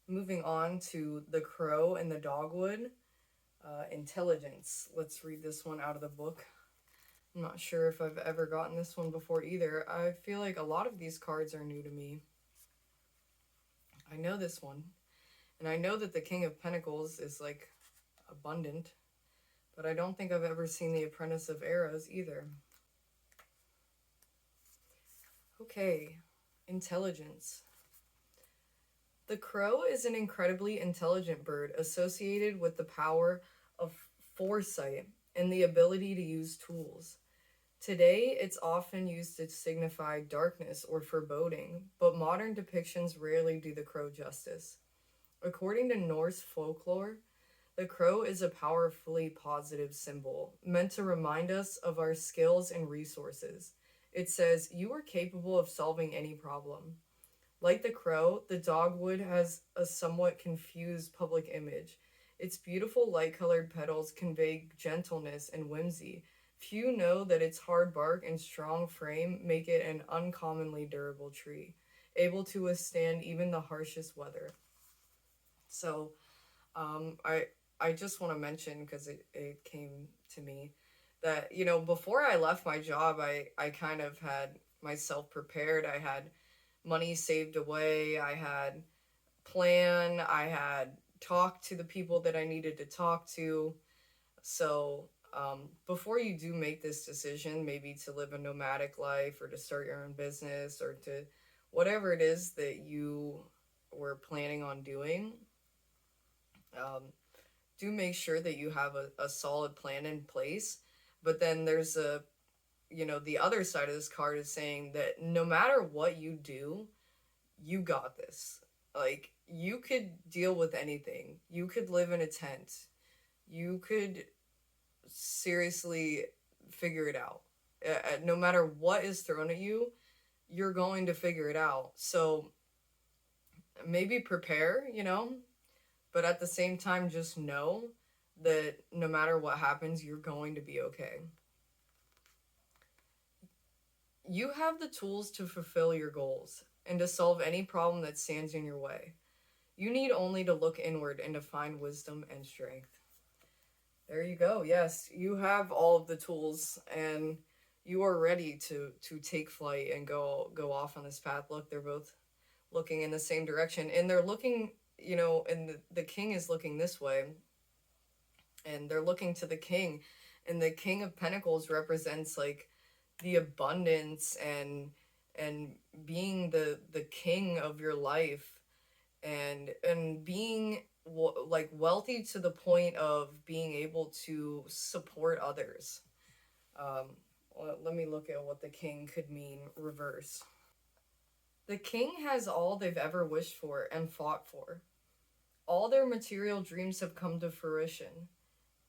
moving on to the crow and the dogwood, intelligence. Let's read this one out of the book. I'm not sure if I've ever gotten this one before either. I feel like a lot of these cards are new to me. I know this one, and I know that the King of Pentacles is like abundant, but I don't think I've ever seen the Apprentice of Eras either. Okay, intelligence. The crow is an incredibly intelligent bird associated with the power of foresight and the ability to use tools. Today, it's often used to signify darkness or foreboding, but modern depictions rarely do the crow justice. According to Norse folklore, the crow is a powerfully positive symbol, meant to remind us of our skills and resources. It says, "You are capable of solving any problem." Like the crow, the dogwood has a somewhat confused public image. Its beautiful light-colored petals convey gentleness and whimsy. Few know that its hard bark and strong frame make it an uncommonly durable tree, able to withstand even the harshest weather. So, I just want to mention, because it came to me, that, before I left my job, I kind of had myself prepared. I had money saved away. I had plan. I had talked to the people that I needed to talk to. So before you do make this decision, maybe to live a nomadic life or to start your own business or to whatever it is that you were planning on doing, um, do make sure that you have a solid plan in place. But then there's you know, the other side of this card is saying that no matter what you do, you got this. Like, you could deal with anything. You could live in a tent. You could seriously figure it out. No matter what is thrown at you, you're going to figure it out. So maybe prepare, you know, but at the same time, just know that no matter what happens, you're going to be okay. You have the tools to fulfill your goals and to solve any problem that stands in your way. You need only to look inward and to find wisdom and strength. There you go. Yes, you have all of the tools, and you are ready to take flight and go off on this path. Look, they're both looking in the same direction, and they're looking, you know, and the king is looking this way, and they're looking to the king, and the King of Pentacles represents like the abundance and being the king of your life, and being like wealthy to the point of being able to support others. Let me look at what the king could mean reverse. The king has all they've ever wished for and fought for. All their material dreams have come to fruition.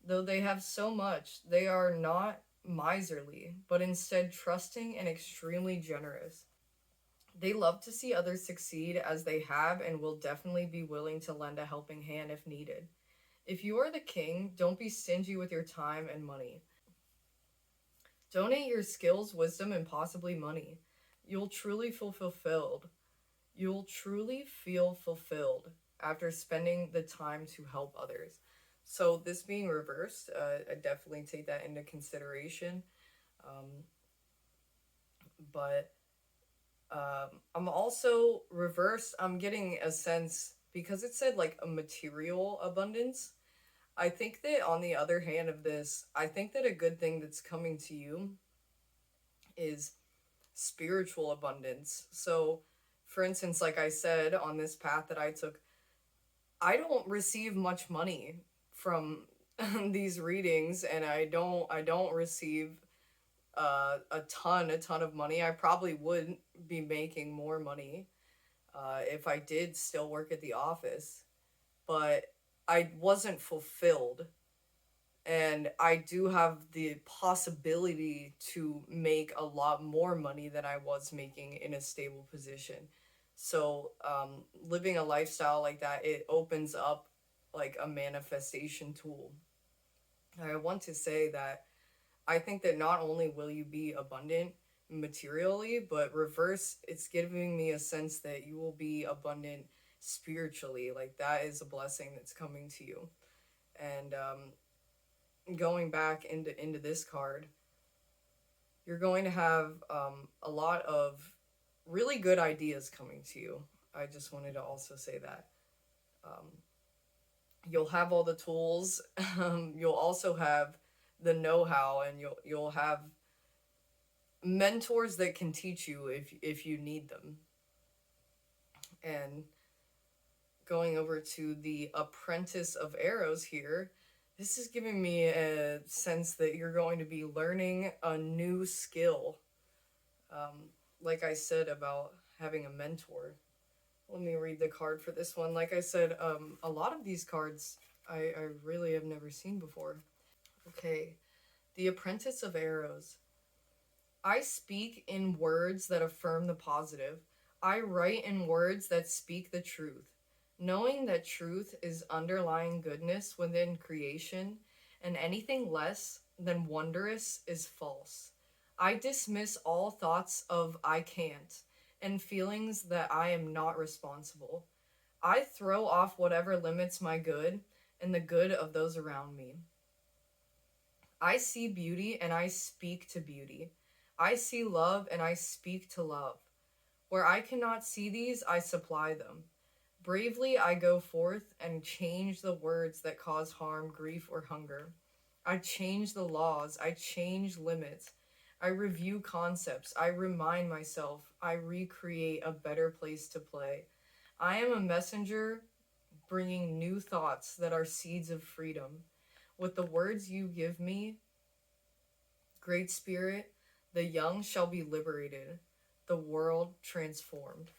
Though they have so much, they are not miserly, but instead trusting and extremely generous. They love to see others succeed, as they have and will definitely be willing to lend a helping hand if needed. If you are the king, don't be stingy with your time and money. Donate your skills, wisdom, and possibly money. You'll truly feel fulfilled. You'll truly feel fulfilled after spending the time to help others. So this being reversed, I definitely take that into consideration. But I'm also reversed. I'm getting a sense, because it said like a material abundance. I think that on the other hand of this, I think that a good thing that's coming to you is spiritual abundance. So, for instance, like I said, on this path that I took, I don't receive much money from these readings, and I don't receive a ton of money. I probably would be making more money if I did still work at the office, but I wasn't fulfilled, and I do have the possibility to make a lot more money than I was making in a stable position. So living a lifestyle like that, it opens up like a manifestation tool. I want to say that I think that not only will you be abundant materially, but reverse, it's giving me a sense that you will be abundant spiritually. Like, that is a blessing that's coming to you. And going back into this card, you're going to have a lot of really good ideas coming to you. I just wanted to also say that. You'll have all the tools. You'll also have the know-how, and you'll have mentors that can teach you if you need them. And going over to the Apprentice of Arrows here, this is giving me a sense that you're going to be learning a new skill. Like I said about having a mentor. Let me read the card for this one. Like I said, a lot of these cards I really have never seen before. Okay, the Apprentice of Arrows. I speak in words that affirm the positive. I write in words that speak the truth, knowing that truth is underlying goodness within creation, and anything less than wondrous is false. I dismiss all thoughts of I can't, and feelings that I am not responsible. I throw off whatever limits my good and the good of those around me. I see beauty and I speak to beauty. I see love and I speak to love. Where I cannot see these, I supply them. Bravely I go forth and change the words that cause harm, grief, or hunger. I change the laws. I change limits. I review concepts. I remind myself. I recreate a better place to play. I am a messenger bringing new thoughts that are seeds of freedom. With the words you give me, Great Spirit, The young shall be liberated, the world transformed.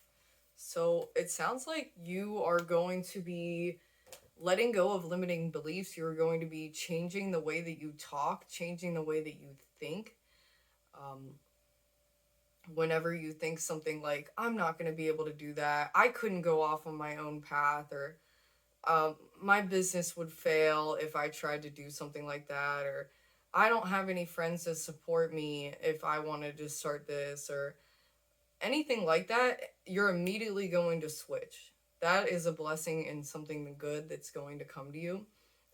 So it sounds like you are going to be letting go of limiting beliefs. You're going to be changing the way that you talk, changing the way that you think. Whenever you think something like, I'm not going to be able to do that, I couldn't go off on my own path, or my business would fail if I tried to do something like that, or I don't have any friends to support me if I wanted to start this, or anything like that, you're immediately going to switch. That is a blessing and something good that's going to come to you,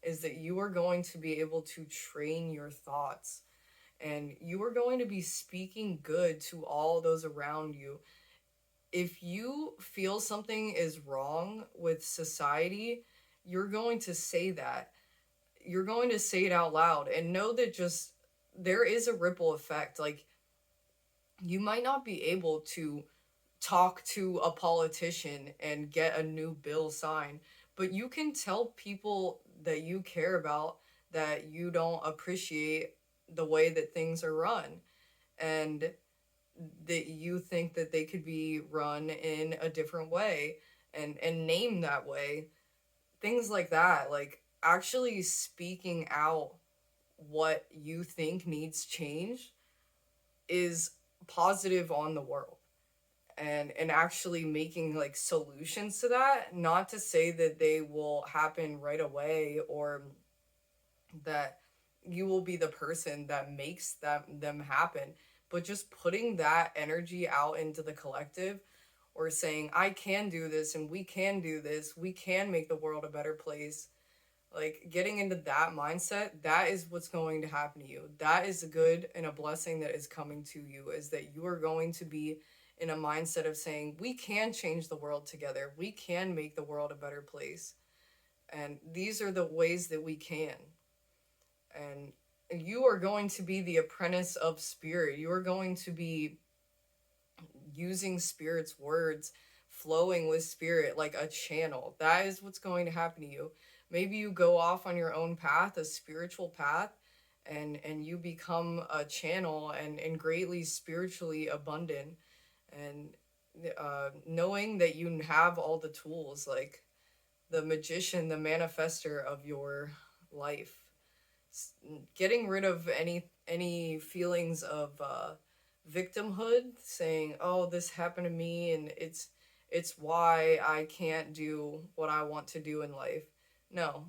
is that you are going to be able to train your thoughts, and you are going to be speaking good to all those around you. If you feel something is wrong with society, you're going to say that. You're going to say it out loud and know that just there is a ripple effect. Like, you might not be able to talk to a politician and get a new bill signed, but you can tell people that you care about that you don't appreciate the way that things are run, and that you think that they could be run in a different way, and name that way. Things like that, like actually speaking out what you think needs change, is positive on the world, and actually making like solutions to that. Not to say that they will happen right away, or that you will be the person that makes them happen, but just putting that energy out into the collective, or saying, I can do this, and we can do this, we can make the world a better place. Like, getting into that mindset, that is what's going to happen to you. That is a good and a blessing that is coming to you, is that you are going to be in a mindset of saying, we can change the world together, we can make the world a better place, and these are the ways that we can. And you are going to be the apprentice of spirit. You are going to be using spirit's words, flowing with spirit like a channel. That is what's going to happen to you. Maybe you go off on your own path, a spiritual path, and you become a channel, and greatly spiritually abundant, and knowing that you have all the tools, like the magician, the manifester of your life. Getting rid of any feelings of victimhood, saying, oh, this happened to me, and it's why I can't do what I want to do in life. No,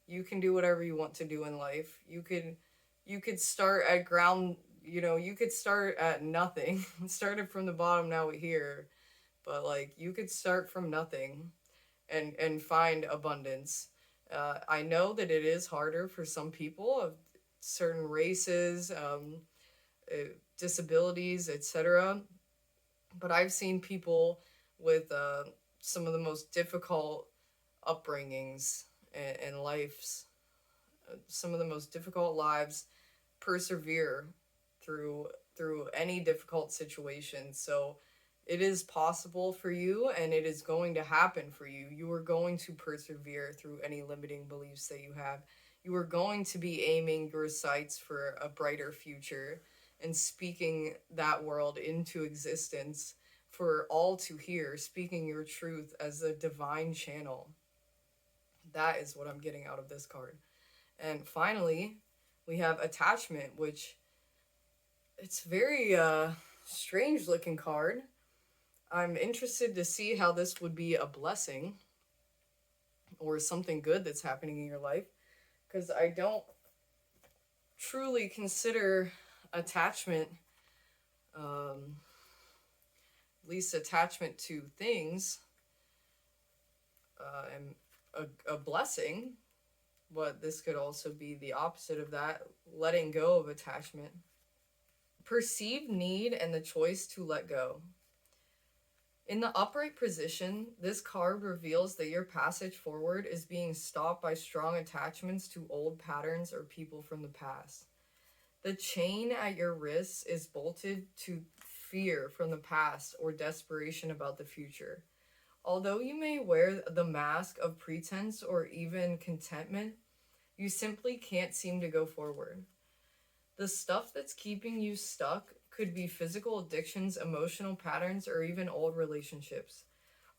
you can do whatever you want to do in life. You could start at ground, you could start at nothing. Started from the bottom, now we're here. But like, you could start from nothing and find abundance. I know that it is harder for some people of certain races, disabilities, etc. But I've seen people with some of the most difficult upbringings and lives, some of the most difficult lives, persevere through any difficult situation. So it is possible for you, and it is going to happen for you. You are going to persevere through any limiting beliefs that you have. You are going to be aiming your sights for a brighter future and speaking that world into existence for all to hear, speaking your truth as a divine channel. That is what I'm getting out of this card. And finally, we have attachment, which it's very strange looking card. I'm interested to see how this would be a blessing or something good that's happening in your life, because I don't truly consider attachment, at least attachment to things, and a blessing. But this could also be the opposite of that, letting go of attachment. Perceived need and the choice to let go. In the upright position, this card reveals that your passage forward is being stopped by strong attachments to old patterns or people from the past. The chain at your wrists is bolted to fear from the past or desperation about the future. Although you may wear the mask of pretense or even contentment, you simply can't seem to go forward. The stuff that's keeping you stuck could be physical addictions, emotional patterns, or even old relationships.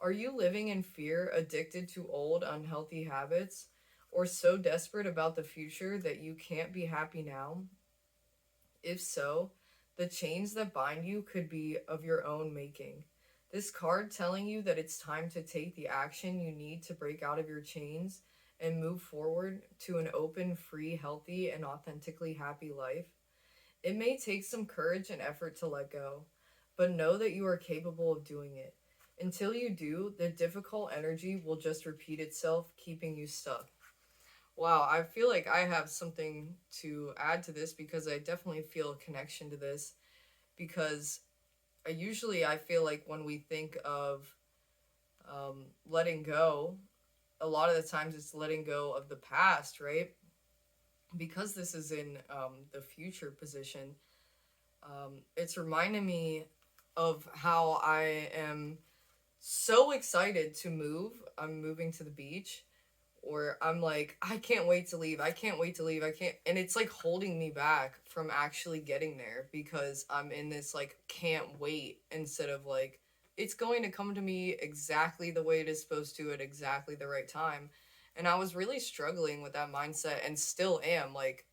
Are you living in fear, addicted to old, unhealthy habits, or so desperate about the future that you can't be happy now? If so, the chains that bind you could be of your own making. This card telling you that it's time to take the action you need to break out of your chains and move forward to an open, free, healthy, and authentically happy life. It may take some courage and effort to let go, but know that you are capable of doing it. Until you do, the difficult energy will just repeat itself, keeping you stuck. Wow, I feel like I have something to add to this because I definitely feel a connection to this. Because I feel like when we think of letting go, a lot of the times it's letting go of the past, right? Because this is in the future position, it's reminding me of how I am so excited to move. I'm moving to the beach, or I'm like, I can't wait to leave. I can't wait to leave. I can't. And it's like holding me back from actually getting there because I'm in this like can't wait instead of like it's going to come to me exactly the way it is supposed to at exactly the right time. And I was really struggling with that mindset and still am. Like,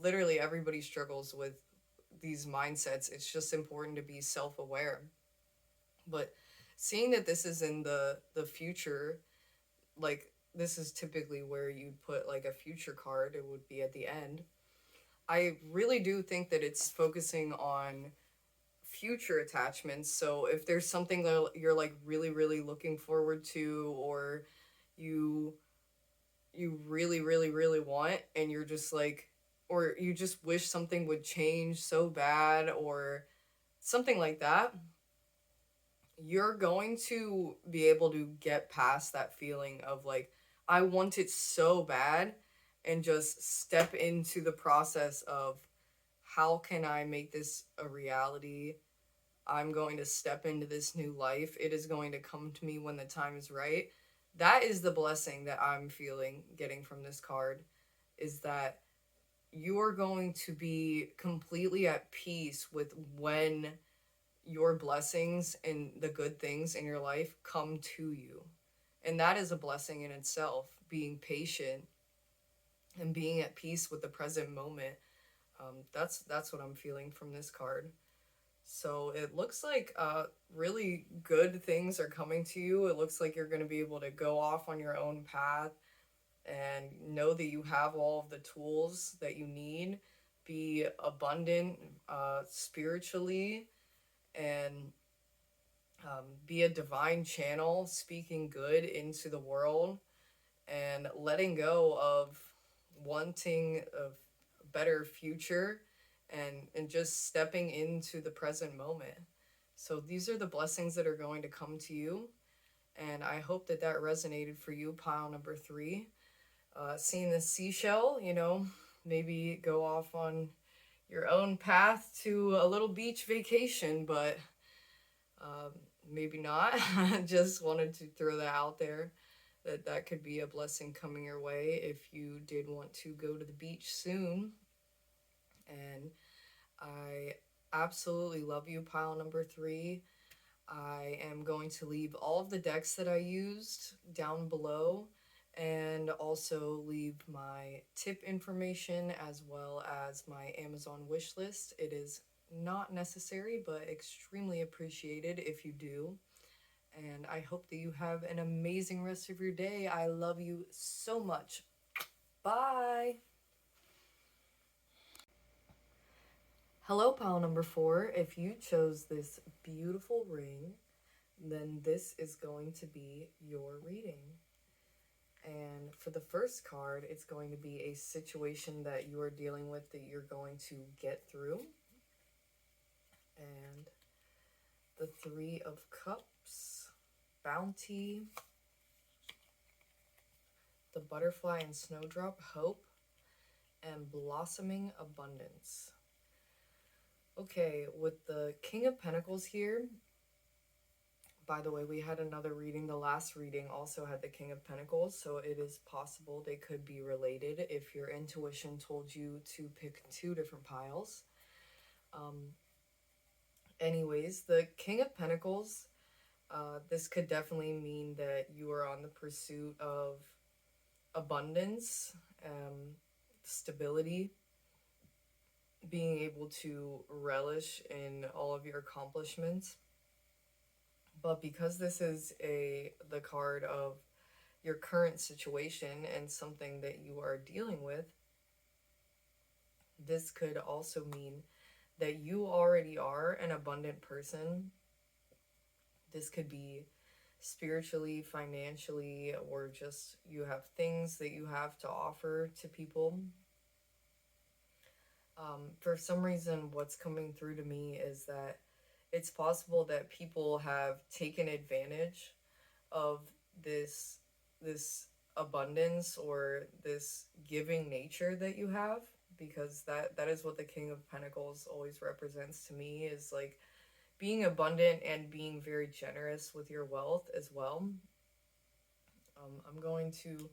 literally everybody struggles with these mindsets. It's just important to be self-aware. But seeing that this is in the future, like this is typically where you'd put like a future card, it would be at the end. I really do think that it's focusing on future attachments. So if there's something that you're like really really looking forward to, or you really want, and you're just like, or you just wish something would change so bad, or something like that, you're going to be able to get past that feeling of like, I want it so bad, and just step into the process of how can I make this a reality? I'm going to step into this new life. It is going to come to me when the time is right. That is the blessing that I'm feeling getting from this card, is that you are going to be completely at peace with when your blessings and the good things in your life come to you. And that is a blessing in itself, being patient and being at peace with the present moment. That's what I'm feeling from this card. So it looks like really good things are coming to you. It looks like you're going to be able to go off on your own path and know that you have all of the tools that you need. Be abundant spiritually, and be a divine channel speaking good into the world, and letting go of wanting a better future, and just stepping into the present moment. So these are the blessings that are going to come to you, and I hope that that resonated for you, pile number 3. Seeing the seashell, maybe go off on your own path to a little beach vacation, but um, maybe not. Just wanted to throw that out there, that that could be a blessing coming your way if you did want to go to the beach soon. And I absolutely love you, pile number 3. I am going to leave all of the decks that I used down below, and also leave my tip information as well as my Amazon wish list. It is not necessary, but extremely appreciated if you do. And I hope that you have an amazing rest of your day. I love you so much. Bye. Hello, pile number 4. If you chose this beautiful ring, then this is going to be your reading. And for the first card, it's going to be a situation that you are dealing with that you're going to get through. And the 3 of Cups, Bounty, the Butterfly and Snowdrop, Hope, and Blossoming Abundance. Okay, with the King of Pentacles here, by the way, we had another reading. The last reading also had the King of Pentacles, so it is possible they could be related if your intuition told you to pick 2 different piles. Anyways, the King of Pentacles, this could definitely mean that you are on the pursuit of abundance, stability, being able to relish in all of your accomplishments. But because this is the card of your current situation and something that you are dealing with, this could also mean that you already are an abundant person. This could be spiritually, financially, or just you have things that you have to offer to people. For some reason, what's coming through to me is that it's possible that people have taken advantage of this this abundance or this giving nature that you have, because that is what the King of Pentacles always represents to me, is like being abundant and being very generous with your wealth as well. I'm going to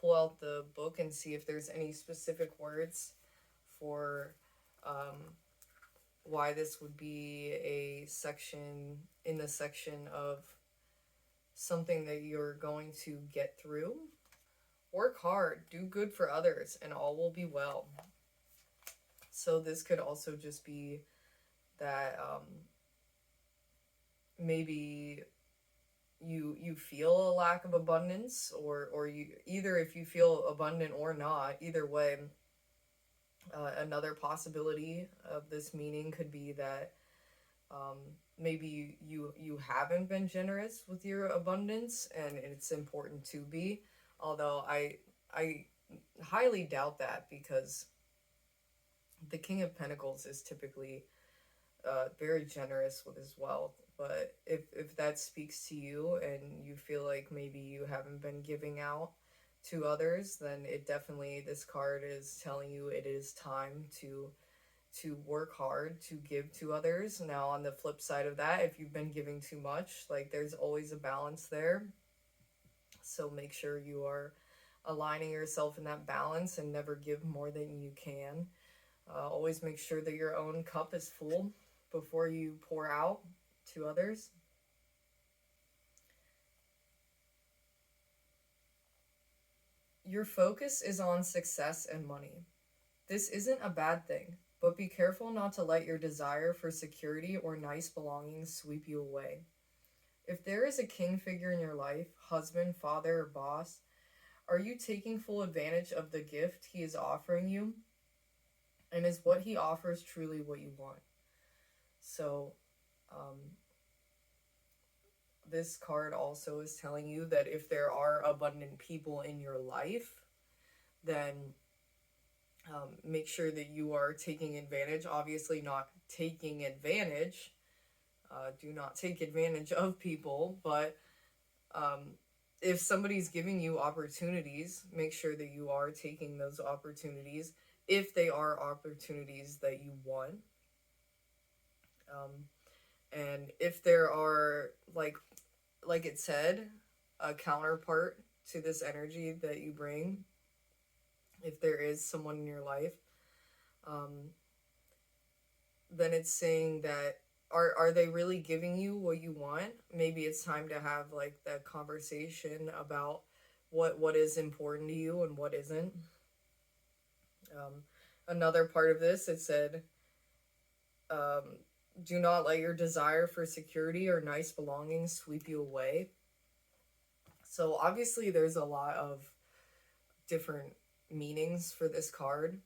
pull out the book and see if there's any specific words for why this would be a section in the section of something that you're going to get through. Work hard, do good for others, and all will be well. So this could also just be that maybe you feel a lack of abundance, or you, either if you feel abundant or not, either way, another possibility of this meaning could be that maybe you haven't been generous with your abundance, and it's important to be. Although I highly doubt that, because the King of Pentacles is typically very generous with his wealth. But if that speaks to you and you feel like maybe you haven't been giving out to others, then it definitely, this card is telling you it is time to work hard to give to others. Now, on the flip side of that, if you've been giving too much, like, there's always a balance there. So make sure you are aligning yourself in that balance and never give more than you can. Always make sure that your own cup is full before you pour out to others. Your focus is on success and money. This isn't a bad thing, but be careful not to let your desire for security or nice belongings sweep you away. If there is a king figure in your life, husband, father, or boss, are you taking full advantage of the gift he is offering you? And is what he offers truly what you want? So, this card also is telling you that if there are abundant people in your life, then make sure that you are taking advantage. Obviously, not taking advantage. Do not take advantage of people, but if somebody's giving you opportunities, make sure that you are taking those opportunities if they are opportunities that you want. And if there are, like it said, a counterpart to this energy that you bring, if there is someone in your life, then it's saying that are they really giving you what you want? Maybe it's time to have like that conversation about what is important to you and what isn't. Another part of this, it said, do not let your desire for security or nice belongings sweep you away. So obviously there's a lot of different meanings for this card.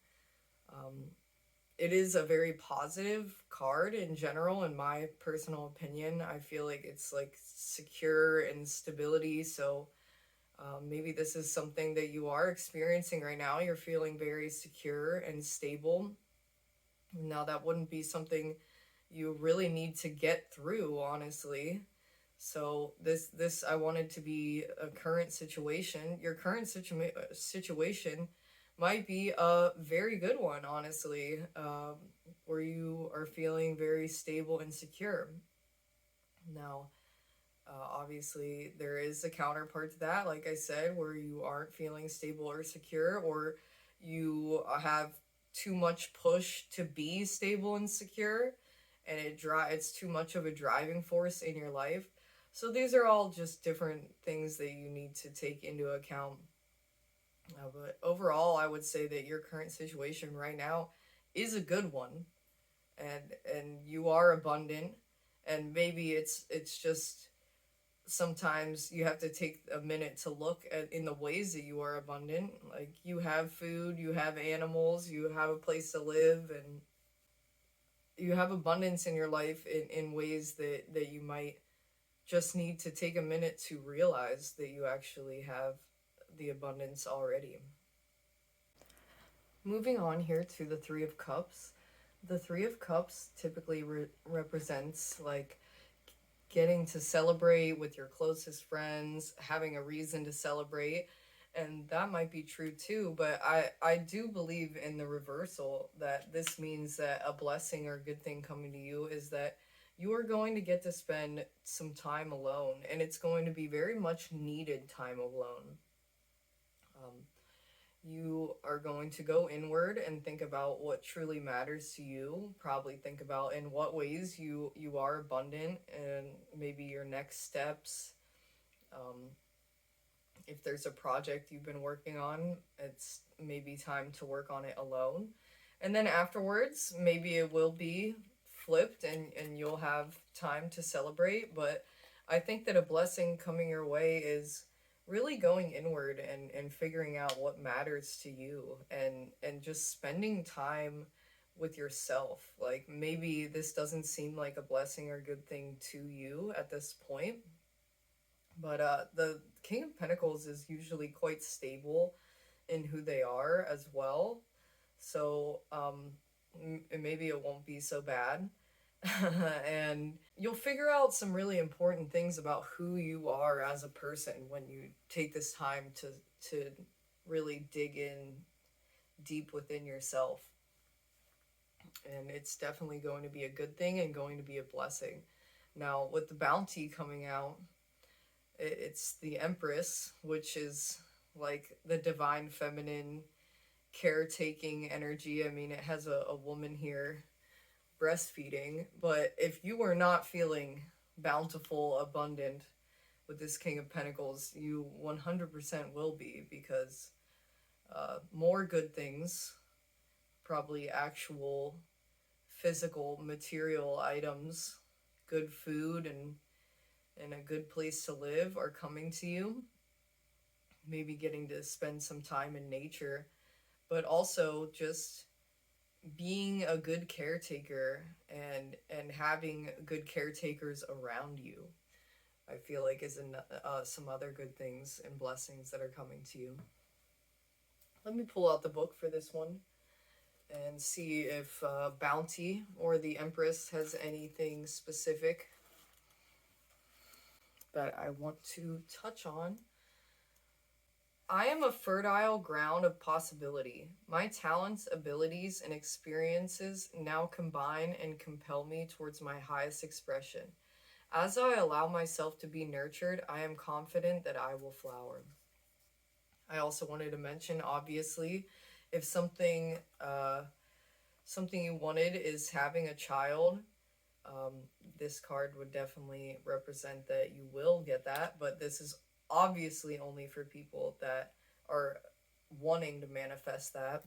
It is a very positive card in general, in my personal opinion. I feel like it's like secure and stability. So maybe this is something that you are experiencing right now. You're feeling very secure and stable. Now, that wouldn't be something you really need to get through, honestly. So this I wanted to be a current situation. Your current situation might be a very good one, honestly, where you are feeling very stable and secure. Now, obviously, there is a counterpart to that, like I said, where you aren't feeling stable or secure, or you have too much push to be stable and secure, and it's too much of a driving force in your life. So these are all just different things that you need to take into account. But overall, I would say that your current situation right now is a good one, and you are abundant, and maybe it's just sometimes you have to take a minute to look at in the ways that you are abundant. Like, you have food, you have animals, you have a place to live, and you have abundance in your life in ways that you might just need to take a minute to realize that you actually have the abundance already. Moving on here to the Three of Cups. The Three of Cups typically represents like getting to celebrate with your closest friends, having a reason to celebrate. And that might be true too, but I do believe in the reversal, that this means that a blessing or good thing coming to you is that you are going to get to spend some time alone, and it's going to be very much needed time alone. You are going to go inward and think about what truly matters to you. Probably think about in what ways you are abundant, and maybe your next steps. If there's a project you've been working on, it's maybe time to work on it alone. And then afterwards, maybe it will be flipped, and you'll have time to celebrate. But I think that a blessing coming your way is really going inward and figuring out what matters to you, and just spending time with yourself. Like, maybe this doesn't seem like a blessing or good thing to you at this point, but the King of Pentacles is usually quite stable in who they are as well. So maybe it won't be so bad. And you'll figure out some really important things about who you are as a person when you take this time to really dig in deep within yourself. And it's definitely going to be a good thing and going to be a blessing. Now, with the bounty coming out, it's the Empress, which is like the divine feminine caretaking energy. I mean, it has a woman here breastfeeding, but if you are not feeling bountiful, abundant with this King of Pentacles, you 100% will be, because more good things, probably actual physical material items, good food, and a good place to live are coming to you. Maybe getting to spend some time in nature, but also just being a good caretaker and having good caretakers around you, I feel like is some other good things and blessings that are coming to you. Let me pull out the book for this one and see if bounty or the Empress has anything specific that I want to touch on. I am a fertile ground of possibility. My talents, abilities, and experiences now combine and compel me towards my highest expression. As I allow myself to be nurtured, I am confident that I will flower. I also wanted to mention, obviously, if something you wanted is having a child, this card would definitely represent that you will get that, but this is obviously only for people that are wanting to manifest that.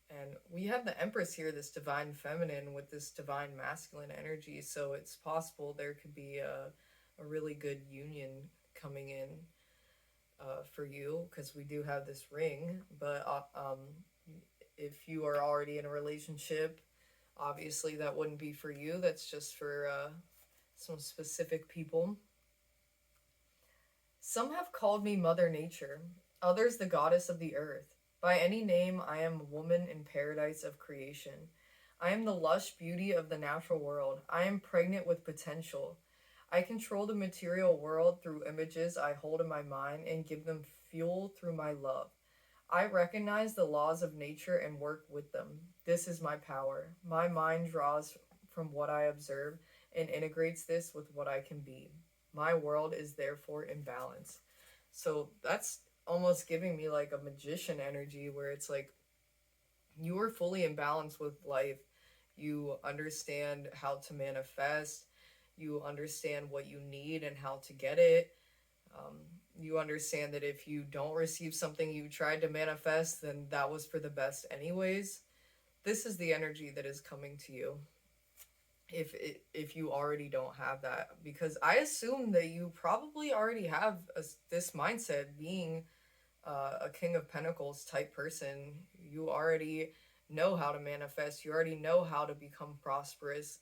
And we have the Empress here, this divine feminine with this divine masculine energy, so it's possible there could be a really good union coming in for you, because we do have this ring. But if you are already in a relationship, obviously that wouldn't be for you. That's just for some specific people. Some have called me Mother Nature, others the goddess of the earth. By any name, I am a woman in paradise of creation. I am the lush beauty of the natural world. I am pregnant with potential. I control the material world through images I hold in my mind and give them fuel through my love. I recognize the laws of nature and work with them. This is my power. My mind draws from what I observe and integrates this with what I can be. My world is therefore in balance. So that's almost giving me like a magician energy, where it's like you are fully in balance with life. You understand how to manifest. You understand what you need and how to get it. You understand that if you don't receive something you tried to manifest, then that was for the best anyways. This is the energy that is coming to you. If you already don't have that, because I assume that you probably already have this mindset, being a King of Pentacles type person. You already know how to manifest. You already know how to become prosperous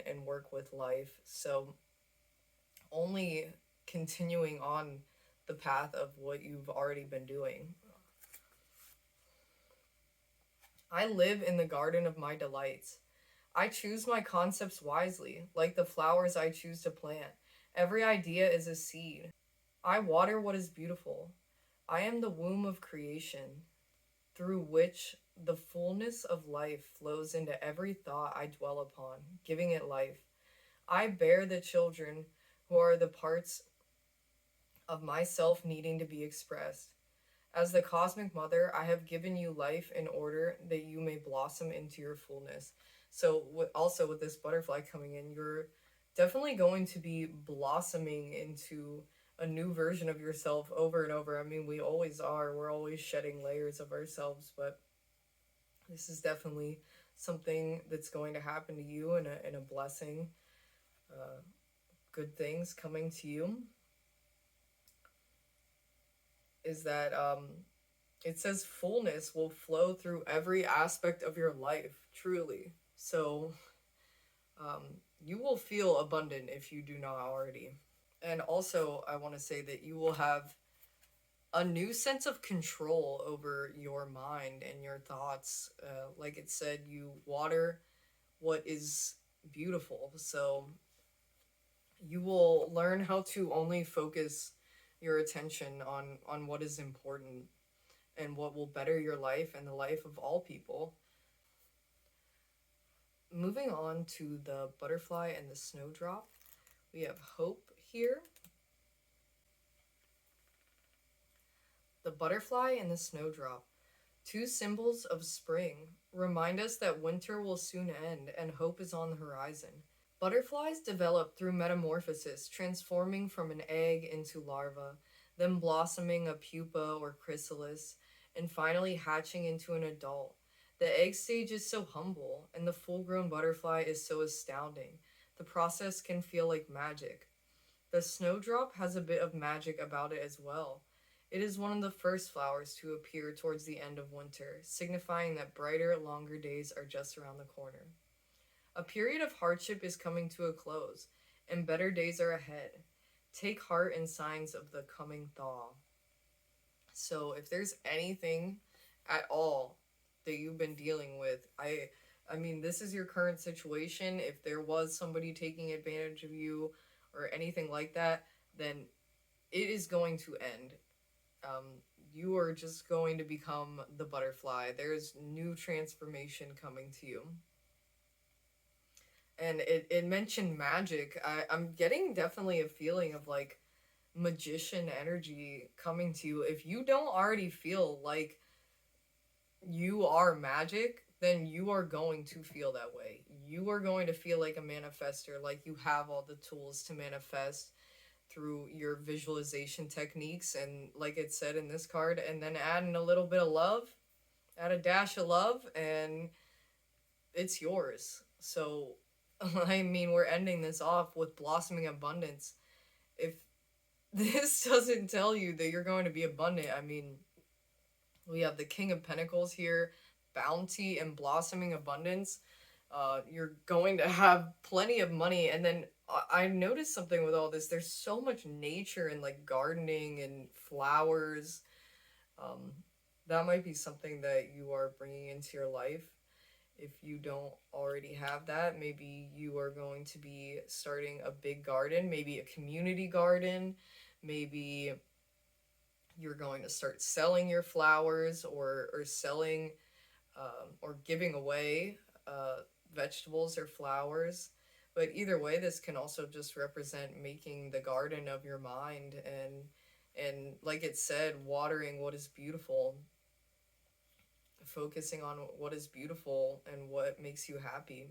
and work with life. So only continuing on the path of what you've already been doing. I live in the garden of my delights. I choose my concepts wisely, like the flowers I choose to plant. Every idea is a seed. I water what is beautiful. I am the womb of creation, through which the fullness of life flows into every thought I dwell upon, giving it life. I bear the children who are the parts of myself needing to be expressed. As the cosmic mother, I have given you life in order that you may blossom into your fullness. So, also with this butterfly coming in, you're definitely going to be blossoming into a new version of yourself over and over. I mean, we always are. We're always shedding layers of ourselves, but this is definitely something that's going to happen to you, and a blessing. Good things coming to you. Is that it says fullness will flow through every aspect of your life, truly. So you will feel abundant if you do not already. And also, I want to say that you will have a new sense of control over your mind and your thoughts. Like it said, you water what is beautiful. So you will learn how to only focus your attention on what is important and what will better your life and the life of all people. Moving on to the butterfly and the snowdrop, we have hope here. The butterfly and the snowdrop, two symbols of spring, remind us that winter will soon end and hope is on the horizon. Butterflies develop through metamorphosis, transforming from an egg into larva, then blossoming a pupa or chrysalis, and finally hatching into an adult. The egg stage is so humble, and the full-grown butterfly is so astounding. The process can feel like magic. The snowdrop has a bit of magic about it as well. It is one of the first flowers to appear towards the end of winter, signifying that brighter, longer days are just around the corner. A period of hardship is coming to a close, and better days are ahead. Take heart in signs of the coming thaw. So if there's anything at all that you've been dealing with, I mean, this is your current situation. If there was somebody taking advantage of you or anything like that, then it is going to end. You are just going to become the butterfly. There's new transformation coming to you. And it mentioned magic. I'm getting definitely a feeling of like magician energy coming to you. If you don't already feel like you are magic, then you are going to feel that way. You are going to feel like a manifester, like you have all the tools to manifest through your visualization techniques, and like it said in this card, and then add in a little bit of love, add a dash of love, and it's yours. So I mean, we're ending this off with blossoming abundance. If this doesn't tell you that you're going to be abundant, I mean, we have the King of Pentacles here, bounty and blossoming abundance. You're going to have plenty of money. And then I noticed something with all this. There's so much nature and like gardening and flowers. That might be something that you are bringing into your life. If you don't already have that, maybe you are going to be starting a big garden, maybe a community garden, maybe you're going to start selling your flowers or selling or giving away vegetables or flowers. But either way, this can also just represent making the garden of your mind and like it said, watering what is beautiful. focusing on what is beautiful and what makes you happy.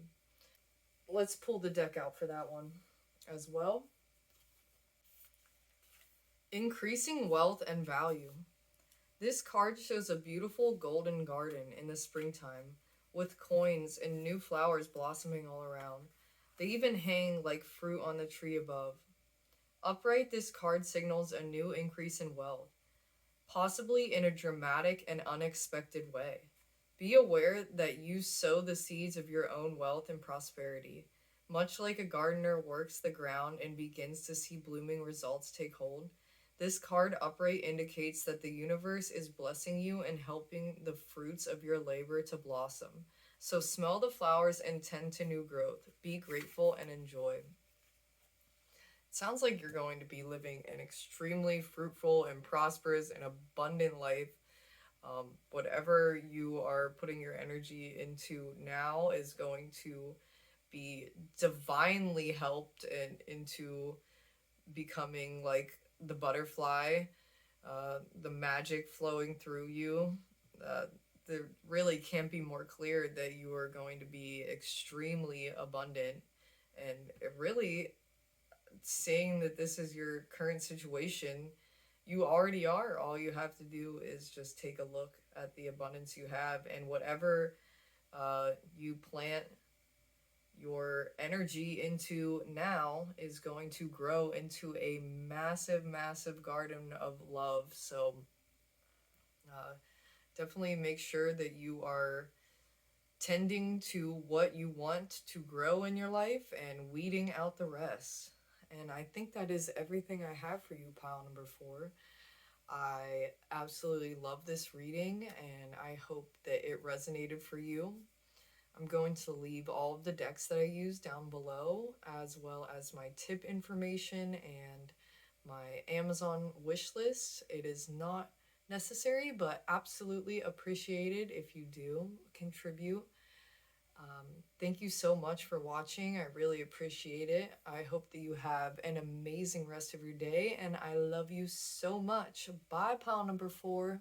Let's pull the deck out for that one as well. Increasing wealth and value. This card shows a beautiful golden garden in the springtime with coins and new flowers blossoming all around. They even hang like fruit on the tree above. Upright, this card signals a new increase in wealth, possibly in a dramatic and unexpected way. Be aware that you sow the seeds of your own wealth and prosperity. Much like a gardener works the ground and begins to see blooming results take hold, this card upright indicates that the universe is blessing you and helping the fruits of your labor to blossom. So smell the flowers and tend to new growth. Be grateful and enjoy. It sounds like you're going to be living an extremely fruitful and prosperous and abundant life. Whatever you are putting your energy into now is going to be divinely helped and into becoming like the butterfly, the magic flowing through you. There really can't be more clear that you are going to be extremely abundant, and it really saying that this is your current situation, you already are. All you have to do is just take a look at the abundance you have, and whatever you plant your energy into now is going to grow into a massive, massive garden of love. So definitely make sure that you are tending to what you want to grow in your life and weeding out the rest. And I think that is everything I have for you, pile number 4. I absolutely love this reading and I hope that it resonated for you. I'm going to leave all of the decks that I use down below, as well as my tip information and my Amazon wish list. It is not necessary, but absolutely appreciated if you do contribute. Thank you so much for watching. I really appreciate it. I hope that you have an amazing rest of your day, and I love you so much. Bye, pile number 4.